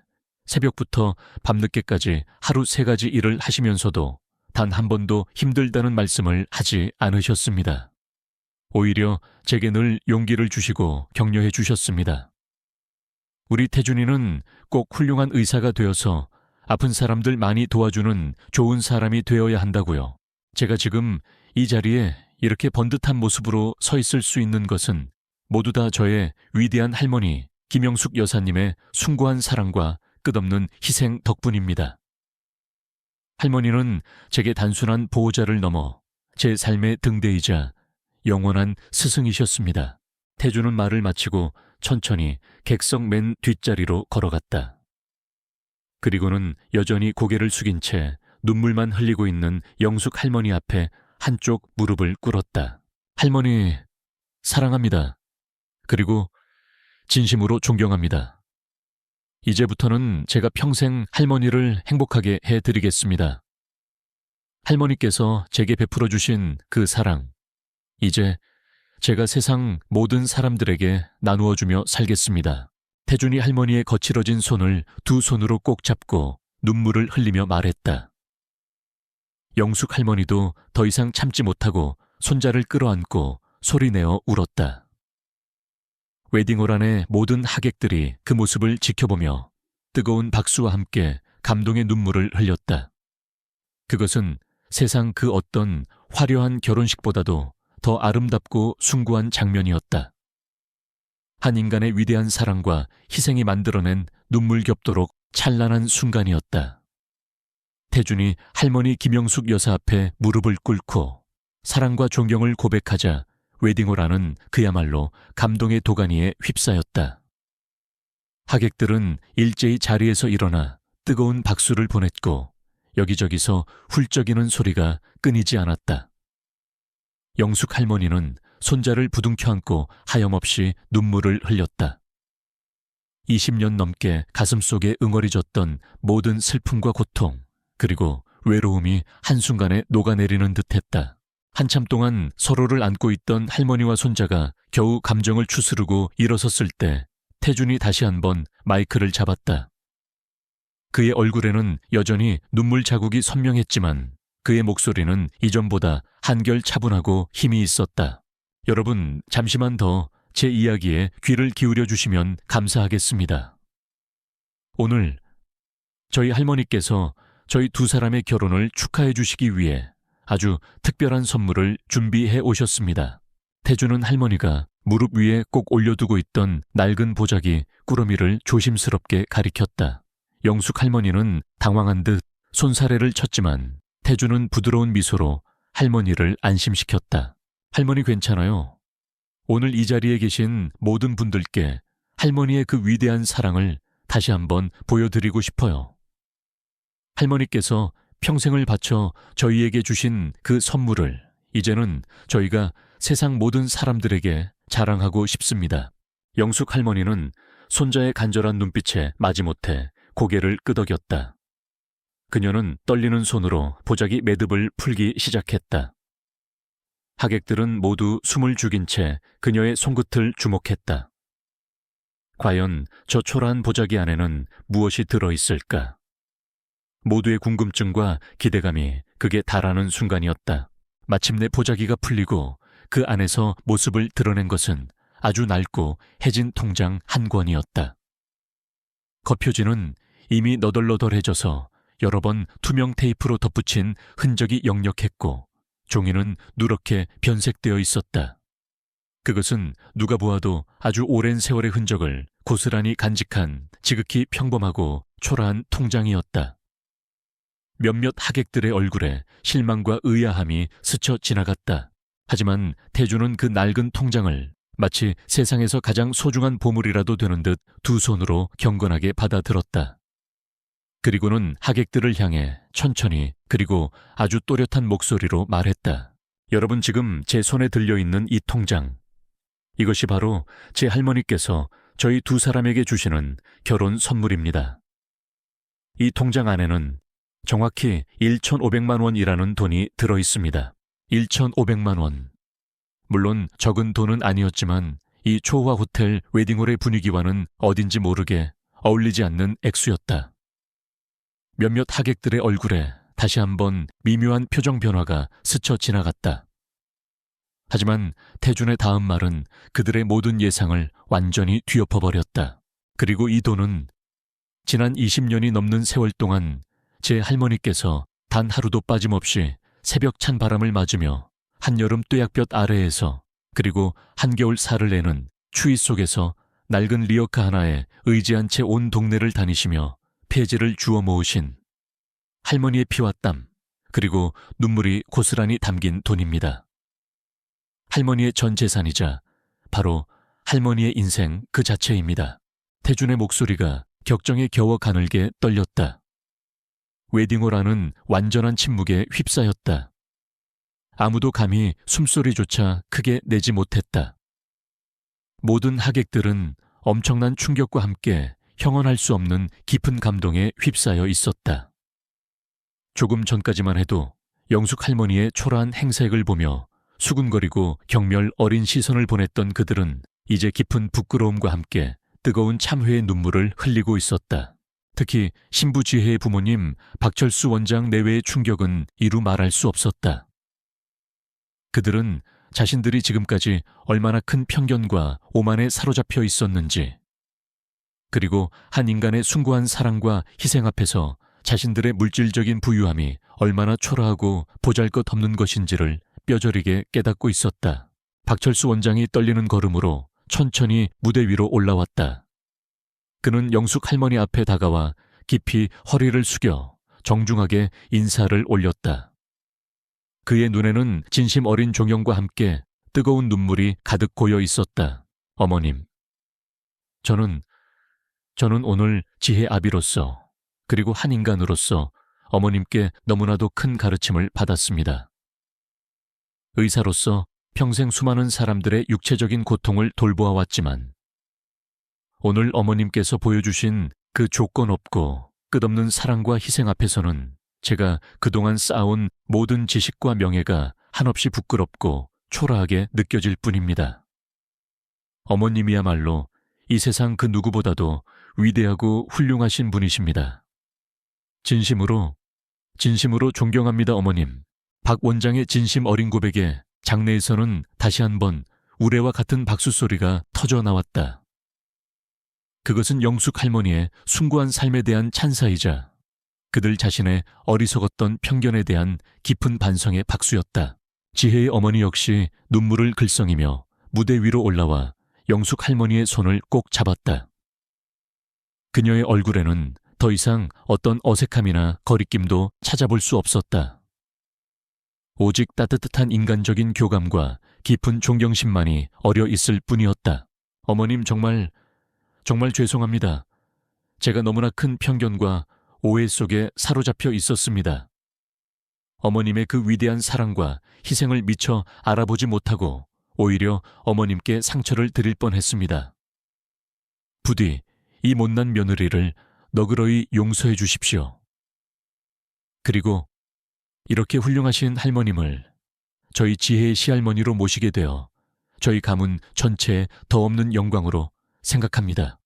S1: 새벽부터 밤늦게까지 하루 3가지 일을 하시면서도 단 한 번도 힘들다는 말씀을 하지 않으셨습니다. 오히려 제게 늘 용기를 주시고 격려해 주셨습니다. 우리 태준이는 꼭 훌륭한 의사가 되어서 아픈 사람들 많이 도와주는 좋은 사람이 되어야 한다고요. 제가 지금 이 자리에 이렇게 번듯한 모습으로 서 있을 수 있는 것은 모두 다 저의 위대한 할머니 김영숙 여사님의 숭고한 사랑과 끝없는 희생 덕분입니다. 할머니는 제게 단순한 보호자를 넘어 제 삶의 등대이자 영원한 스승이셨습니다. 태주는 말을 마치고 천천히 객석 맨 뒷자리로 걸어갔다. 그리고는 여전히 고개를 숙인 채 눈물만 흘리고 있는 영숙 할머니 앞에 한쪽 무릎을 꿇었다. 할머니, 사랑합니다. 그리고 진심으로 존경합니다. 이제부터는 제가 평생 할머니를 행복하게 해드리겠습니다. 할머니께서 제게 베풀어 주신 그 사랑, 이제 제가 세상 모든 사람들에게 나누어 주며 살겠습니다. 태준이 할머니의 거칠어진 손을 두 손으로 꼭 잡고 눈물을 흘리며 말했다. 영숙 할머니도 더 이상 참지 못하고 손자를 끌어안고 소리내어 울었다. 웨딩홀 안의 모든 하객들이 그 모습을 지켜보며 뜨거운 박수와 함께 감동의 눈물을 흘렸다. 그것은 세상 그 어떤 화려한 결혼식보다도 더 아름답고 숭고한 장면이었다. 한 인간의 위대한 사랑과 희생이 만들어낸 눈물 겹도록 찬란한 순간이었다. 태준이 할머니 김영숙 여사 앞에 무릎을 꿇고 사랑과 존경을 고백하자 웨딩홀 안은 그야말로 감동의 도가니에 휩싸였다. 하객들은 일제히 자리에서 일어나 뜨거운 박수를 보냈고 여기저기서 훌쩍이는 소리가 끊이지 않았다. 영숙 할머니는 손자를 부둥켜 안고 하염없이 눈물을 흘렸다. 20년 넘게 가슴속에 응어리졌던 모든 슬픔과 고통, 그리고 외로움이 한순간에 녹아내리는 듯했다. 한참 동안 서로를 안고 있던 할머니와 손자가 겨우 감정을 추스르고 일어섰을 때 태준이 다시 한번 마이크를 잡았다. 그의 얼굴에는 여전히 눈물 자국이 선명했지만 그의 목소리는 이전보다 한결 차분하고 힘이 있었다. 여러분, 잠시만 더 제 이야기에 귀를 기울여 주시면 감사하겠습니다. 오늘 저희 할머니께서 저희 두 사람의 결혼을 축하해 주시기 위해 아주 특별한 선물을 준비해 오셨습니다. 태주는 할머니가 무릎 위에 꼭 올려두고 있던 낡은 보자기 꾸러미를 조심스럽게 가리켰다. 영숙 할머니는 당황한 듯 손사래를 쳤지만 태주는 부드러운 미소로 할머니를 안심시켰다. 할머니 괜찮아요. 오늘 이 자리에 계신 모든 분들께 할머니의 그 위대한 사랑을 다시 한번 보여드리고 싶어요. 할머니께서 평생을 바쳐 저희에게 주신 그 선물을 이제는 저희가 세상 모든 사람들에게 자랑하고 싶습니다. 영숙 할머니는 손자의 간절한 눈빛에 마지못해 고개를 끄덕였다. 그녀는 떨리는 손으로 보자기 매듭을 풀기 시작했다. 하객들은 모두 숨을 죽인 채 그녀의 손끝을 주목했다. 과연 저 초라한 보자기 안에는 무엇이 들어있을까? 모두의 궁금증과 기대감이 극에 달하는 순간이었다. 마침내 보자기가 풀리고 그 안에서 모습을 드러낸 것은 아주 낡고 해진 통장 한 권이었다. 겉표지는 이미 너덜너덜해져서 여러 번 투명 테이프로 덧붙인 흔적이 역력했고 종이는 누렇게 변색되어 있었다. 그것은 누가 보아도 아주 오랜 세월의 흔적을 고스란히 간직한 지극히 평범하고 초라한 통장이었다. 몇몇 하객들의 얼굴에 실망과 의아함이 스쳐 지나갔다. 하지만 태주는 그 낡은 통장을 마치 세상에서 가장 소중한 보물이라도 되는 듯 두 손으로 경건하게 받아들었다. 그리고는 하객들을 향해 천천히 그리고 아주 또렷한 목소리로 말했다. 여러분, 지금 제 손에 들려있는 이 통장, 이것이 바로 제 할머니께서 저희 두 사람에게 주시는 결혼 선물입니다. 이 통장 안에는 정확히 1,500만 원이라는 돈이 들어있습니다. 1,500만 원. 물론 적은 돈은 아니었지만 이 초호화 호텔 웨딩홀의 분위기와는 어딘지 모르게 어울리지 않는 액수였다. 몇몇 하객들의 얼굴에 다시 한번 미묘한 표정 변화가 스쳐 지나갔다. 하지만 태준의 다음 말은 그들의 모든 예상을 완전히 뒤엎어버렸다. 그리고 이 돈은 지난 20년이 넘는 세월 동안 제 할머니께서 단 하루도 빠짐없이 새벽 찬 바람을 맞으며 한여름 뙤약볕 아래에서 그리고 한겨울 살을 내는 추위 속에서 낡은 리어카 하나에 의지한 채 온 동네를 다니시며 폐지를 주워 모으신 할머니의 피와 땀 그리고 눈물이 고스란히 담긴 돈입니다. 할머니의 전 재산이자 바로 할머니의 인생 그 자체입니다. 태준의 목소리가 격정에 겨워 가늘게 떨렸다. 웨딩홀 완전한 침묵에 휩싸였다. 아무도 감히 숨소리조차 크게 내지 못했다. 모든 하객들은 엄청난 충격과 함께 형언할 수 없는 깊은 감동에 휩싸여 있었다. 조금 전까지만 해도 영숙 할머니의 초라한 행색을 보며 수군거리고 경멸 어린 시선을 보냈던 그들은 이제 깊은 부끄러움과 함께 뜨거운 참회의 눈물을 흘리고 있었다. 특히 신부지혜의 부모님 박철수 원장 내외의 충격은 이루 말할 수 없었다. 그들은 자신들이 지금까지 얼마나 큰 편견과 오만에 사로잡혀 있었는지, 그리고 한 인간의 숭고한 사랑과 희생 앞에서 자신들의 물질적인 부유함이 얼마나 초라하고 보잘것없는 것인지를 뼈저리게 깨닫고 있었다. 박철수 원장이 떨리는 걸음으로 천천히 무대 위로 올라왔다. 그는 영숙 할머니 앞에 다가와 깊이 허리를 숙여 정중하게 인사를 올렸다. 그의 눈에는 진심 어린 존경과 함께 뜨거운 눈물이 가득 고여 있었다. 어머님, 저는 오늘 지혜 아비로서 그리고 한 인간으로서 어머님께 너무나도 큰 가르침을 받았습니다. 의사로서 평생 수많은 사람들의 육체적인 고통을 돌보아왔지만 오늘 어머님께서 보여주신 그 조건 없고 끝없는 사랑과 희생 앞에서는 제가 그동안 쌓아온 모든 지식과 명예가 한없이 부끄럽고 초라하게 느껴질 뿐입니다. 어머님이야말로 이 세상 그 누구보다도 위대하고 훌륭하신 분이십니다. 진심으로 존경합니다, 어머님. 박 원장의 진심 어린 고백에 장내에서는 다시 한번 우레와 같은 박수 소리가 터져 나왔다. 그것은 영숙 할머니의 숭고한 삶에 대한 찬사이자 그들 자신의 어리석었던 편견에 대한 깊은 반성의 박수였다. 지혜의 어머니 역시 눈물을 글썽이며 무대 위로 올라와 영숙 할머니의 손을 꼭 잡았다. 그녀의 얼굴에는 더 이상 어떤 어색함이나 거리낌도 찾아볼 수 없었다. 오직 따뜻한 인간적인 교감과 깊은 존경심만이 어려 있을 뿐이었다. 어머님 정말 죄송합니다. 제가 너무나 큰 편견과 오해 속에 사로잡혀 있었습니다. 어머님의 그 위대한 사랑과 희생을 미처 알아보지 못하고 오히려 어머님께 상처를 드릴 뻔했습니다. 부디 이 못난 며느리를 너그러이 용서해 주십시오. 그리고 이렇게 훌륭하신 할머님을 저희 지혜의 시할머니로 모시게 되어 저희 가문 전체에 더 없는 영광으로 생각합니다.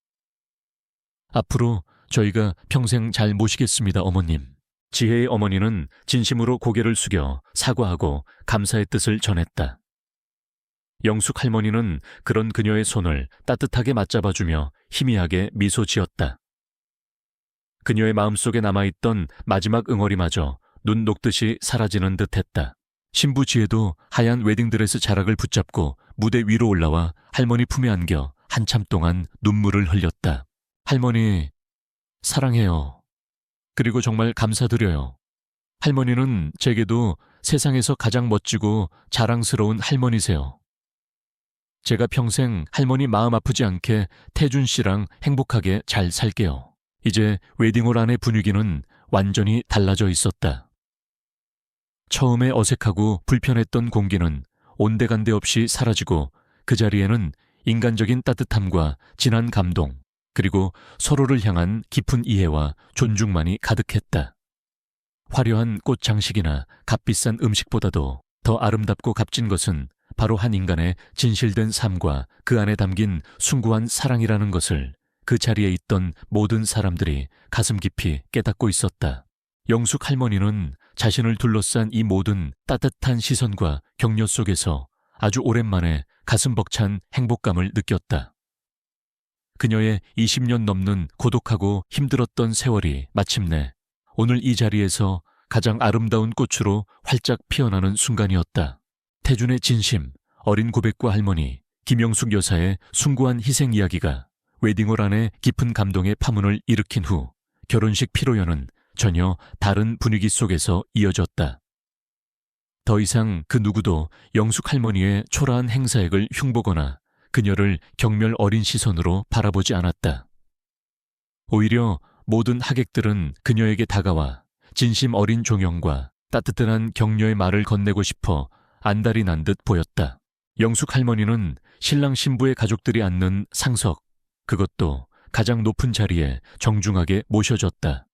S1: 앞으로 저희가 평생 잘 모시겠습니다, 어머님. 지혜의 어머니는 진심으로 고개를 숙여 사과하고 감사의 뜻을 전했다. 영숙 할머니는 그런 그녀의 손을 따뜻하게 맞잡아주며 희미하게 미소 지었다. 그녀의 마음속에 남아있던 마지막 응어리마저 눈 녹듯이 사라지는 듯했다. 신부 지혜도 하얀 웨딩드레스 자락을 붙잡고 무대 위로 올라와 할머니 품에 안겨 한참 동안 눈물을 흘렸다. 할머니, 사랑해요. 그리고 정말 감사드려요. 할머니는 제게도 세상에서 가장 멋지고 자랑스러운 할머니세요. 제가 평생 할머니 마음 아프지 않게 태준 씨랑 행복하게 잘 살게요. 이제 웨딩홀 안의 분위기는 완전히 달라져 있었다. 처음에 어색하고 불편했던 공기는 온데간데 없이 사라지고 그 자리에는 인간적인 따뜻함과 진한 감동, 그리고 서로를 향한 깊은 이해와 존중만이 가득했다. 화려한 꽃 장식이나 값비싼 음식보다도 더 아름답고 값진 것은 바로 한 인간의 진실된 삶과 그 안에 담긴 숭고한 사랑이라는 것을 그 자리에 있던 모든 사람들이 가슴 깊이 깨닫고 있었다. 영숙 할머니는 자신을 둘러싼 이 모든 따뜻한 시선과 격려 속에서 아주 오랜만에 가슴 벅찬 행복감을 느꼈다. 그녀의 20년 넘는 고독하고 힘들었던 세월이 마침내 오늘 이 자리에서 가장 아름다운 꽃으로 활짝 피어나는 순간이었다. 태준의 진심, 어린 고백과 할머니, 김영숙 여사의 숭고한 희생 이야기가 웨딩홀 안에 깊은 감동의 파문을 일으킨 후 결혼식 피로연은 전혀 다른 분위기 속에서 이어졌다. 더 이상 그 누구도 영숙 할머니의 초라한 행사액을 흉보거나 그녀를 경멸 어린 시선으로 바라보지 않았다. 오히려 모든 하객들은 그녀에게 다가와 진심 어린 존경과 따뜻한 격려의 말을 건네고 싶어 안달이 난 듯 보였다. 영숙 할머니는 신랑 신부의 가족들이 앉는 상석, 그것도 가장 높은 자리에 정중하게 모셔졌다.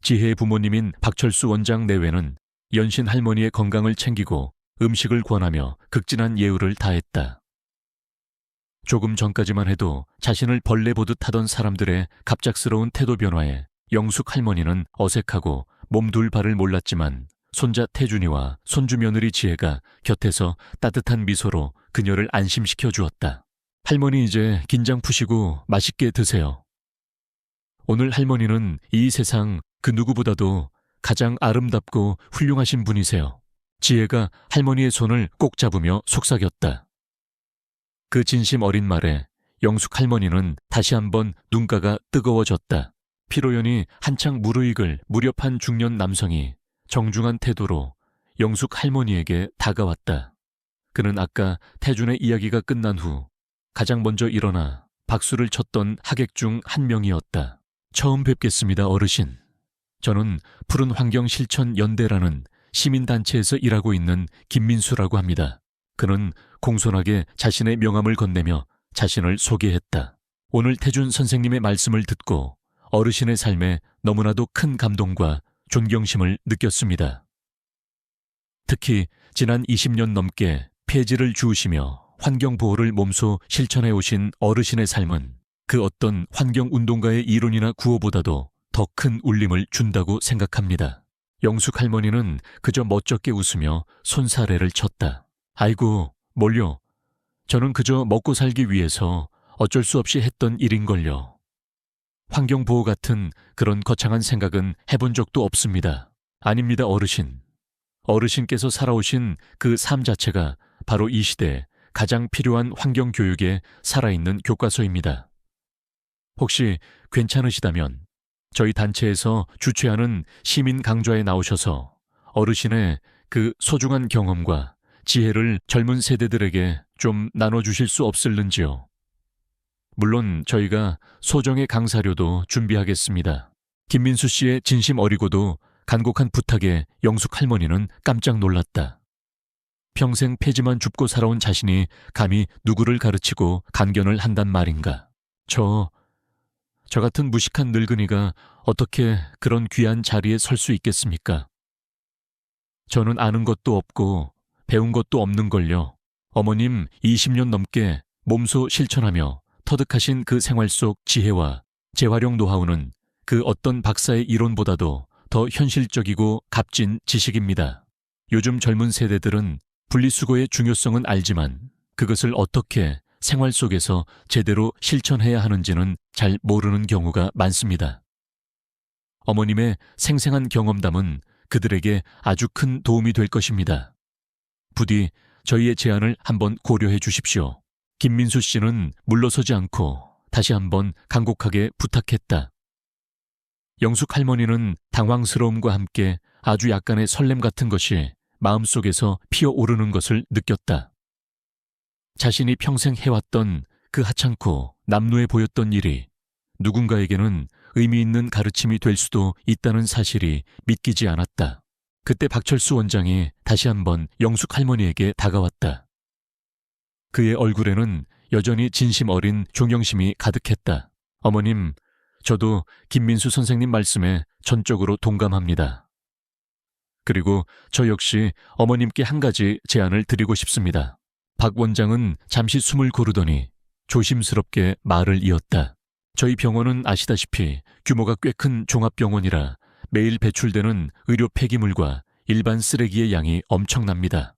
S1: 지혜의 부모님인 박철수 원장 내외는 연신 할머니의 건강을 챙기고 음식을 권하며 극진한 예우를 다했다. 조금 전까지만 해도 자신을 벌레 보듯 하던 사람들의 갑작스러운 태도 변화에 영숙 할머니는 어색하고 몸둘 바를 몰랐지만 손자 태준이와 손주 며느리 지혜가 곁에서 따뜻한 미소로 그녀를 안심시켜 주었다. 할머니 이제 긴장 푸시고 맛있게 드세요. 오늘 할머니는 이 세상 그 누구보다도 가장 아름답고 훌륭하신 분이세요. 지혜가 할머니의 손을 꼭 잡으며 속삭였다. 그 진심 어린 말에 영숙 할머니는 다시 한번 눈가가 뜨거워졌다. 피로연이 한창 무르익을 무렵한 중년 남성이 정중한 태도로 영숙 할머니에게 다가왔다. 그는 아까 태준의 이야기가 끝난 후 가장 먼저 일어나 박수를 쳤던 하객 중 한 명이었다. 처음 뵙겠습니다, 어르신. 저는 푸른환경실천연대라는 시민단체에서 일하고 있는 김민수라고 합니다. 그는 공손하게 자신의 명함을 건네며 자신을 소개했다. 오늘 태준 선생님의 말씀을 듣고 어르신의 삶에 너무나도 큰 감동과 존경심을 느꼈습니다. 특히 지난 20년 넘게 폐지를 주우시며 환경보호를 몸소 실천해 오신 어르신의 삶은 그 어떤 환경운동가의 이론이나 구호보다도 더 큰 울림을 준다고 생각합니다. 영숙 할머니는 그저 멋쩍게 웃으며 손사래를 쳤다. 아이고, 뭘요? 저는 그저 먹고 살기 위해서 어쩔 수 없이 했던 일인걸요. 환경보호 같은 그런 거창한 생각은 해본 적도 없습니다. 아닙니다, 어르신. 어르신께서 살아오신 그 삶 자체가 바로 이 시대에 가장 필요한 환경교육에 살아있는 교과서입니다. 혹시 괜찮으시다면 저희 단체에서 주최하는 시민 강좌에 나오셔서 어르신의 그 소중한 경험과 지혜를 젊은 세대들에게 좀 나눠주실 수 없을는지요? 물론 저희가 소정의 강사료도 준비하겠습니다. 김민수 씨의 진심 어리고도 간곡한 부탁에 영숙 할머니는 깜짝 놀랐다. 평생 폐지만 줍고 살아온 자신이 감히 누구를 가르치고 간견을 한단 말인가. 저 같은 무식한 늙은이가 어떻게 그런 귀한 자리에 설 수 있겠습니까? 저는 아는 것도 없고 배운 것도 없는걸요. 어머님 20년 넘게 몸소 실천하며 터득하신 그 생활 속 지혜와 재활용 노하우는 그 어떤 박사의 이론보다도 더 현실적이고 값진 지식입니다. 요즘 젊은 세대들은 분리수거의 중요성은 알지만 그것을 어떻게 생활 속에서 제대로 실천해야 하는지는 잘 모르는 경우가 많습니다. 어머님의 생생한 경험담은 그들에게 아주 큰 도움이 될 것입니다. 부디 저희의 제안을 한번 고려해 주십시오. 김민수 씨는 물러서지 않고 다시 한번 간곡하게 부탁했다. 영숙 할머니는 당황스러움과 함께 아주 약간의 설렘 같은 것이 마음속에서 피어오르는 것을 느꼈다. 자신이 평생 해왔던 그 하찮고 남루해 보였던 일이 누군가에게는 의미 있는 가르침이 될 수도 있다는 사실이 믿기지 않았다. 그때 박철수 원장이 다시 한번 영숙 할머니에게 다가왔다. 그의 얼굴에는 여전히 진심 어린 존경심이 가득했다. 어머님, 저도 김민수 선생님 말씀에 전적으로 동감합니다. 그리고 저 역시 어머님께 한 가지 제안을 드리고 싶습니다. 박 원장은 잠시 숨을 고르더니 조심스럽게 말을 이었다. 저희 병원은 아시다시피 규모가 꽤 큰 종합병원이라 매일 배출되는 의료 폐기물과 일반 쓰레기의 양이 엄청납니다.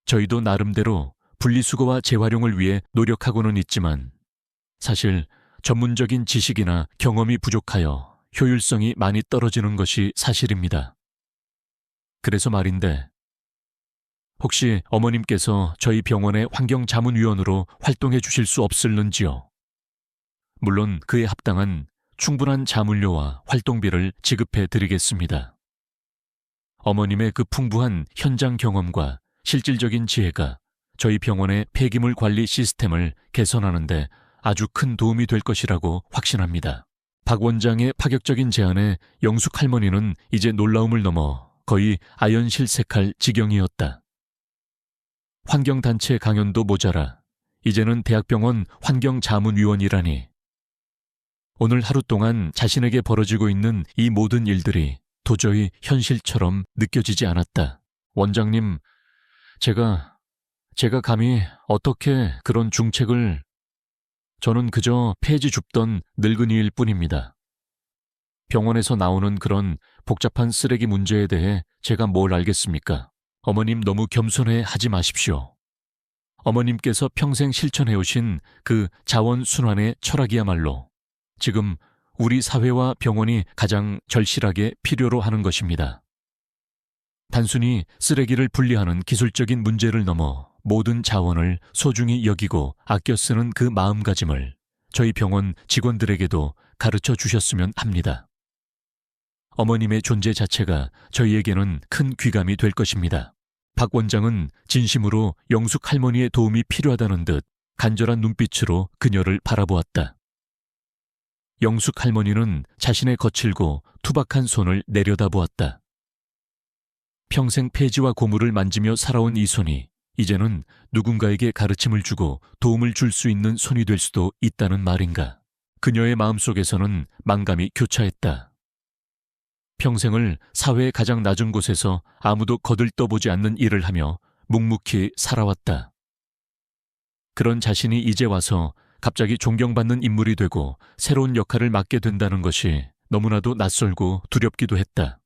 S1: 저희도 나름대로 분리수거와 재활용을 위해 노력하고는 있지만 사실 전문적인 지식이나 경험이 부족하여 효율성이 많이 떨어지는 것이 사실입니다. 그래서 말인데 혹시 어머님께서 저희 병원의 환경자문위원으로 활동해 주실 수 없을는지요? 물론 그에 합당한 충분한 자문료와 활동비를 지급해 드리겠습니다. 어머님의 그 풍부한 현장 경험과 실질적인 지혜가 저희 병원의 폐기물 관리 시스템을 개선하는 데 아주 큰 도움이 될 것이라고 확신합니다. 박 원장의 파격적인 제안에 영숙 할머니는 이제 놀라움을 넘어 거의 아연실색할 지경이었다. 환경단체 강연도 모자라 이제는 대학병원 환경자문위원이라니. 오늘 하루 동안 자신에게 벌어지고 있는 이 모든 일들이 도저히 현실처럼 느껴지지 않았다. 원장님, 제가 감히 어떻게 그런 중책을... 저는 그저 폐지 줍던 늙은이일 뿐입니다. 병원에서 나오는 그런 복잡한 쓰레기 문제에 대해 제가 뭘 알겠습니까? 어머님 너무 겸손해 하지 마십시오. 어머님께서 평생 실천해오신 그 자원순환의 철학이야말로 지금 우리 사회와 병원이 가장 절실하게 필요로 하는 것입니다. 단순히 쓰레기를 분리하는 기술적인 문제를 넘어 모든 자원을 소중히 여기고 아껴 쓰는 그 마음가짐을 저희 병원 직원들에게도 가르쳐 주셨으면 합니다. 어머님의 존재 자체가 저희에게는 큰 귀감이 될 것입니다. 박 원장은 진심으로 영숙 할머니의 도움이 필요하다는 듯 간절한 눈빛으로 그녀를 바라보았다. 영숙 할머니는 자신의 거칠고 투박한 손을 내려다보았다. 평생 폐지와 고물을 만지며 살아온 이 손이 이제는 누군가에게 가르침을 주고 도움을 줄 수 있는 손이 될 수도 있다는 말인가. 그녀의 마음속에서는 만감이 교차했다. 평생을 사회의 가장 낮은 곳에서 아무도 거들떠보지 않는 일을 하며 묵묵히 살아왔다. 그런 자신이 이제 와서 갑자기 존경받는 인물이 되고 새로운 역할을 맡게 된다는 것이 너무나도 낯설고 두렵기도 했다.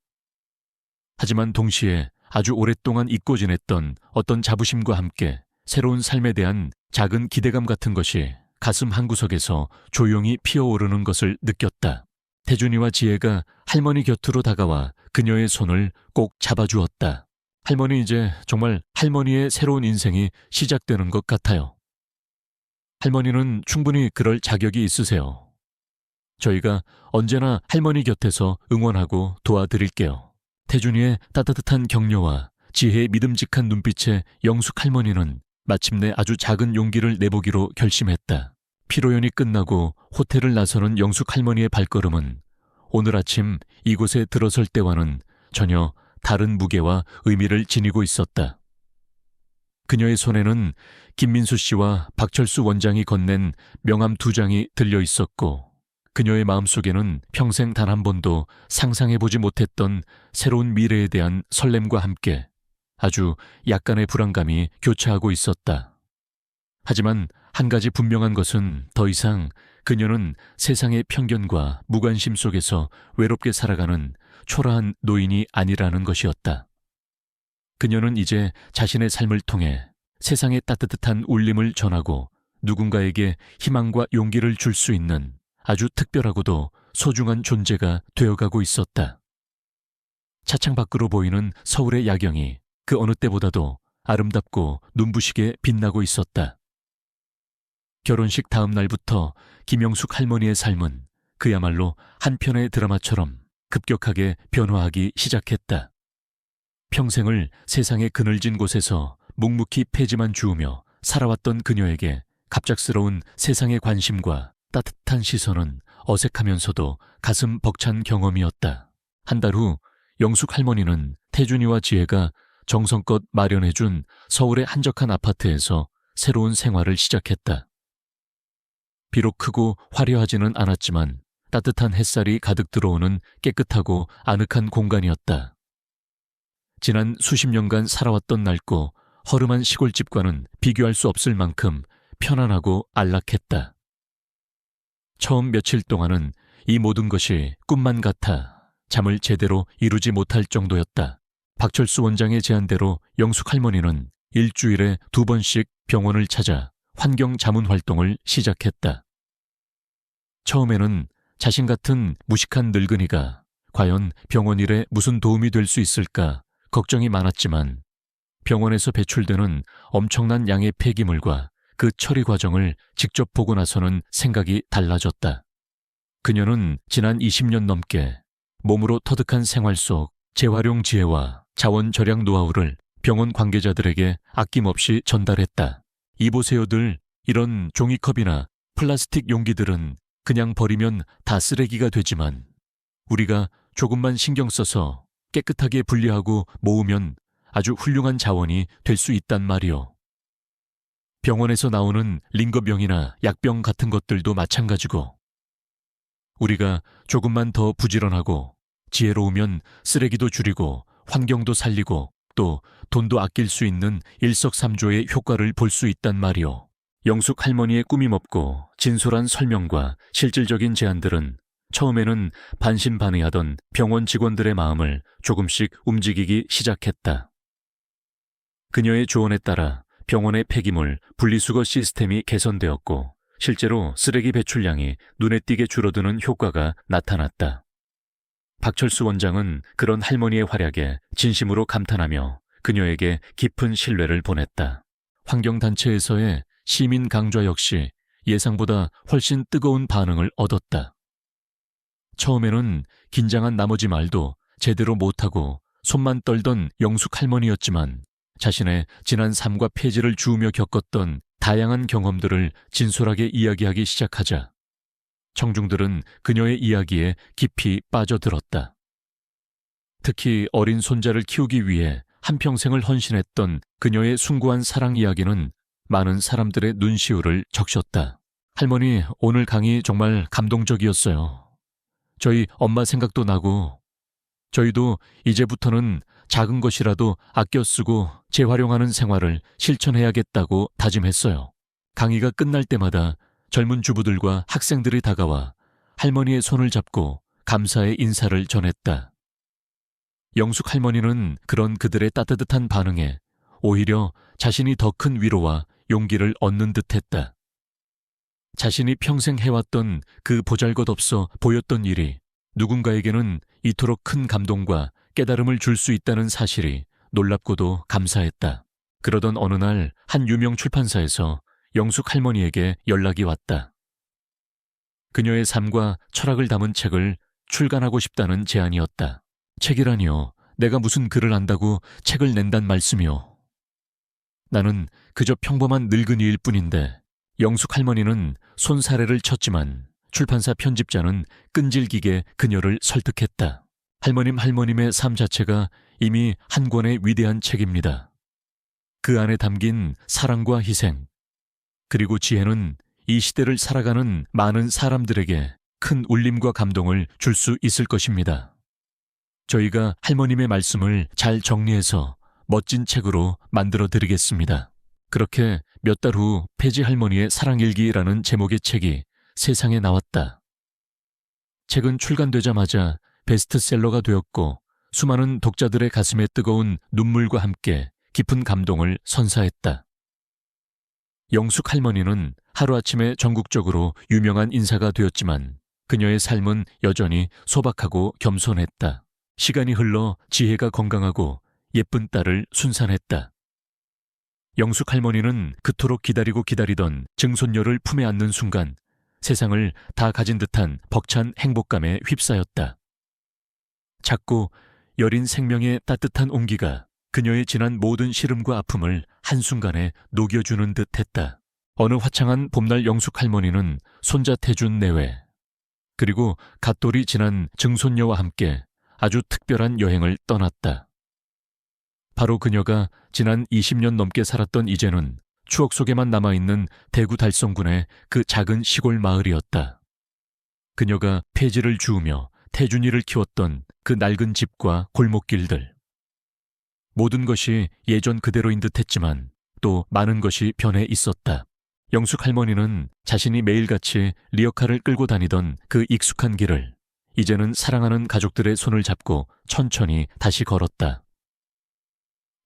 S1: 하지만 동시에 아주 오랫동안 잊고 지냈던 어떤 자부심과 함께 새로운 삶에 대한 작은 기대감 같은 것이 가슴 한구석에서 조용히 피어오르는 것을 느꼈다. 태준이와 지혜가 할머니 곁으로 다가와 그녀의 손을 꼭 잡아주었다. 할머니, 이제 정말 할머니의 새로운 인생이 시작되는 것 같아요. 할머니는 충분히 그럴 자격이 있으세요. 저희가 언제나 할머니 곁에서 응원하고 도와드릴게요. 태준이의 따뜻한 격려와 지혜의 믿음직한 눈빛에 영숙 할머니는 마침내 아주 작은 용기를 내보기로 결심했다. 피로연이 끝나고 호텔을 나서는 영숙 할머니의 발걸음은 오늘 아침 이곳에 들어설 때와는 전혀 다른 무게와 의미를 지니고 있었다. 그녀의 손에는 김민수 씨와 박철수 원장이 건넨 명함 2장이 들려 있었고, 그녀의 마음속에는 평생 단 한 번도 상상해보지 못했던 새로운 미래에 대한 설렘과 함께 아주 약간의 불안감이 교차하고 있었다. 하지만 한 가지 분명한 것은 더 이상 그녀는 세상의 편견과 무관심 속에서 외롭게 살아가는 초라한 노인이 아니라는 것이었다. 그녀는 이제 자신의 삶을 통해 세상의 따뜻한 울림을 전하고 누군가에게 희망과 용기를 줄 수 있는 아주 특별하고도 소중한 존재가 되어가고 있었다. 차창 밖으로 보이는 서울의 야경이 그 어느 때보다도 아름답고 눈부시게 빛나고 있었다. 결혼식 다음 날부터 김영숙 할머니의 삶은 그야말로 한 편의 드라마처럼 급격하게 변화하기 시작했다. 평생을 세상의 그늘진 곳에서 묵묵히 폐지만 주우며 살아왔던 그녀에게 갑작스러운 세상의 관심과 따뜻한 시선은 어색하면서도 가슴 벅찬 경험이었다. 한 달 후 영숙 할머니는 태준이와 지혜가 정성껏 마련해준 서울의 한적한 아파트에서 새로운 생활을 시작했다. 비록 크고 화려하지는 않았지만 따뜻한 햇살이 가득 들어오는 깨끗하고 아늑한 공간이었다. 지난 수십 년간 살아왔던 낡고 허름한 시골집과는 비교할 수 없을 만큼 편안하고 안락했다. 처음 며칠 동안은 이 모든 것이 꿈만 같아 잠을 제대로 이루지 못할 정도였다. 박철수 원장의 제안대로 영숙 할머니는 일주일에 2번씩 병원을 찾아 환경 자문 활동을 시작했다. 처음에는 자신 같은 무식한 늙은이가 과연 병원 일에 무슨 도움이 될 수 있을까 걱정이 많았지만 병원에서 배출되는 엄청난 양의 폐기물과 그 처리 과정을 직접 보고 나서는 생각이 달라졌다. 그녀는 지난 20년 넘게 몸으로 터득한 생활 속 재활용 지혜와 자원 절약 노하우를 병원 관계자들에게 아낌없이 전달했다. 이보세요들, 이런 종이컵이나 플라스틱 용기들은 그냥 버리면 다 쓰레기가 되지만 우리가 조금만 신경 써서 깨끗하게 분리하고 모으면 아주 훌륭한 자원이 될 수 있단 말이요. 병원에서 나오는 링거병이나 약병 같은 것들도 마찬가지고 우리가 조금만 더 부지런하고 지혜로우면 쓰레기도 줄이고 환경도 살리고 또 돈도 아낄 수 있는 일석삼조의 효과를 볼 수 있단 말이요. 영숙 할머니의 꾸밈 없고 진솔한 설명과 실질적인 제안들은 처음에는 반신반의하던 병원 직원들의 마음을 조금씩 움직이기 시작했다. 그녀의 조언에 따라 병원의 폐기물 분리수거 시스템이 개선되었고 실제로 쓰레기 배출량이 눈에 띄게 줄어드는 효과가 나타났다. 박철수 원장은 그런 할머니의 활약에 진심으로 감탄하며 그녀에게 깊은 신뢰를 보냈다. 환경단체에서의 시민 강좌 역시 예상보다 훨씬 뜨거운 반응을 얻었다. 처음에는 긴장한 나머지 말도 제대로 못하고 손만 떨던 영숙 할머니였지만 자신의 지난 삶과 폐지를 주우며 겪었던 다양한 경험들을 진솔하게 이야기하기 시작하자 청중들은 그녀의 이야기에 깊이 빠져들었다. 특히 어린 손자를 키우기 위해 한평생을 헌신했던 그녀의 숭고한 사랑 이야기는 많은 사람들의 눈시울을 적셨다. 할머니, 오늘 강의 정말 감동적이었어요. 저희 엄마 생각도 나고, 저희도 이제부터는 작은 것이라도 아껴 쓰고 재활용하는 생활을 실천해야겠다고 다짐했어요. 강의가 끝날 때마다 젊은 주부들과 학생들이 다가와 할머니의 손을 잡고 감사의 인사를 전했다. 영숙 할머니는 그런 그들의 따뜻한 반응에 오히려 자신이 더 큰 위로와 용기를 얻는 듯했다. 자신이 평생 해왔던 그 보잘것없어 보였던 일이 누군가에게는 이토록 큰 감동과 깨달음을 줄 수 있다는 사실이 놀랍고도 감사했다. 그러던 어느 날 한 유명 출판사에서 영숙 할머니에게 연락이 왔다. 그녀의 삶과 철학을 담은 책을 출간하고 싶다는 제안이었다. 책이라니요. 내가 무슨 글을 안다고 책을 낸단 말씀이요. 나는 그저 평범한 늙은이일 뿐인데 영숙 할머니는 손사래를 쳤지만 출판사 편집자는 끈질기게 그녀를 설득했다. 할머님의 삶 자체가 이미 한 권의 위대한 책입니다. 그 안에 담긴 사랑과 희생, 그리고 지혜는 이 시대를 살아가는 많은 사람들에게 큰 울림과 감동을 줄 수 있을 것입니다. 저희가 할머님의 말씀을 잘 정리해서 멋진 책으로 만들어 드리겠습니다. 그렇게 몇 달 후 폐지 할머니의 사랑일기라는 제목의 책이 세상에 나왔다. 책은 출간되자마자 베스트셀러가 되었고 수많은 독자들의 가슴에 뜨거운 눈물과 함께 깊은 감동을 선사했다. 영숙 할머니는 하루아침에 전국적으로 유명한 인사가 되었지만 그녀의 삶은 여전히 소박하고 겸손했다. 시간이 흘러 지혜가 건강하고 예쁜 딸을 순산했다. 영숙 할머니는 그토록 기다리고 기다리던 증손녀를 품에 안는 순간 세상을 다 가진 듯한 벅찬 행복감에 휩싸였다. 작고 여린 생명의 따뜻한 온기가 그녀의 지난 모든 시름과 아픔을 한순간에 녹여주는 듯 했다. 어느 화창한 봄날 영숙 할머니는 손자 태준 내외, 그리고 갓돌이 지난 증손녀와 함께 아주 특별한 여행을 떠났다. 바로 그녀가 지난 20년 넘게 살았던 이제는 추억 속에만 남아있는 대구 달성군의 그 작은 시골 마을이었다. 그녀가 폐지를 주우며 태준이를 키웠던 그 낡은 집과 골목길들. 모든 것이 예전 그대로인 듯했지만 또 많은 것이 변해 있었다. 영숙 할머니는 자신이 매일같이 리어카를 끌고 다니던 그 익숙한 길을 이제는 사랑하는 가족들의 손을 잡고 천천히 다시 걸었다.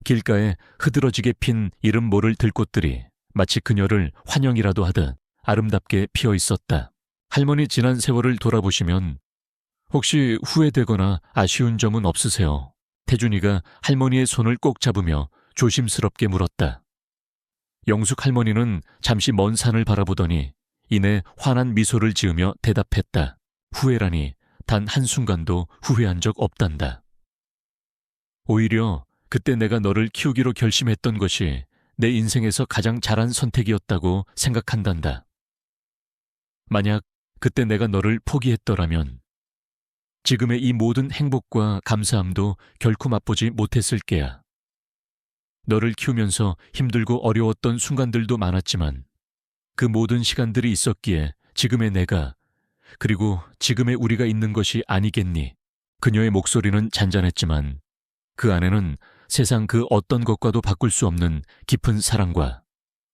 S1: 길가에 흐드러지게 핀 이름 모를 들꽃들이 마치 그녀를 환영이라도 하듯 아름답게 피어 있었다. 할머니 지난 세월을 돌아보시면 혹시 후회되거나 아쉬운 점은 없으세요? 태준이가 할머니의 손을 꼭 잡으며 조심스럽게 물었다. 영숙 할머니는 잠시 먼 산을 바라보더니 이내 환한 미소를 지으며 대답했다. 후회라니 단 한순간도 후회한 적 없단다. 오히려 그때 내가 너를 키우기로 결심했던 것이 내 인생에서 가장 잘한 선택이었다고 생각한단다. 만약 그때 내가 너를 포기했더라면 지금의 이 모든 행복과 감사함도 결코 맛보지 못했을 게야. 너를 키우면서 힘들고 어려웠던 순간들도 많았지만 그 모든 시간들이 있었기에 지금의 내가, 그리고 지금의 우리가 있는 것이 아니겠니? 그녀의 목소리는 잔잔했지만 그 안에는 세상 그 어떤 것과도 바꿀 수 없는 깊은 사랑과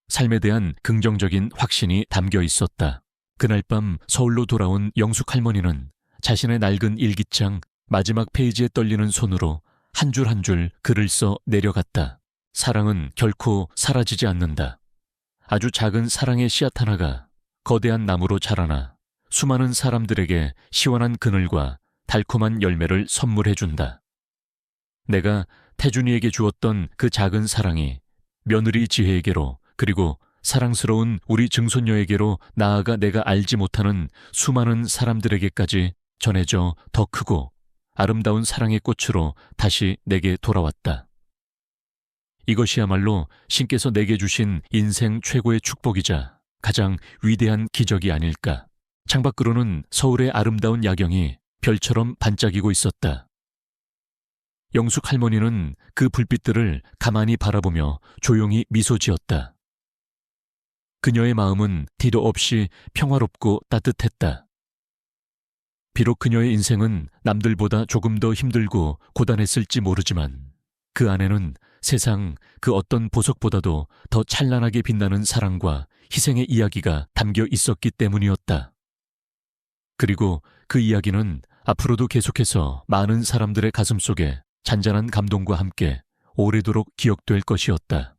S1: 삶에 대한 긍정적인 확신이 담겨 있었다. 그날 밤 서울로 돌아온 영숙 할머니는 자신의 낡은 일기장 마지막 페이지에 떨리는 손으로 한 줄 한 줄 글을 써 내려갔다. 사랑은 결코 사라지지 않는다. 아주 작은 사랑의 씨앗 하나가 거대한 나무로 자라나 수많은 사람들에게 시원한 그늘과 달콤한 열매를 선물해준다. 내가 태준이에게 주었던 그 작은 사랑이 며느리 지혜에게로, 그리고 사랑스러운 우리 증손녀에게로, 나아가 내가 알지 못하는 수많은 사람들에게까지 전해져 더 크고 아름다운 사랑의 꽃으로 다시 내게 돌아왔다. 이것이야말로 신께서 내게 주신 인생 최고의 축복이자 가장 위대한 기적이 아닐까. 창밖으로는 서울의 아름다운 야경이 별처럼 반짝이고 있었다. 영숙 할머니는 그 불빛들을 가만히 바라보며 조용히 미소 지었다. 그녀의 마음은 뒤도 없이 평화롭고 따뜻했다. 비록 그녀의 인생은 남들보다 조금 더 힘들고 고단했을지 모르지만 그 안에는 세상 그 어떤 보석보다도 더 찬란하게 빛나는 사랑과 희생의 이야기가 담겨 있었기 때문이었다. 그리고 그 이야기는 앞으로도 계속해서 많은 사람들의 가슴 속에 잔잔한 감동과 함께 오래도록 기억될 것이었다.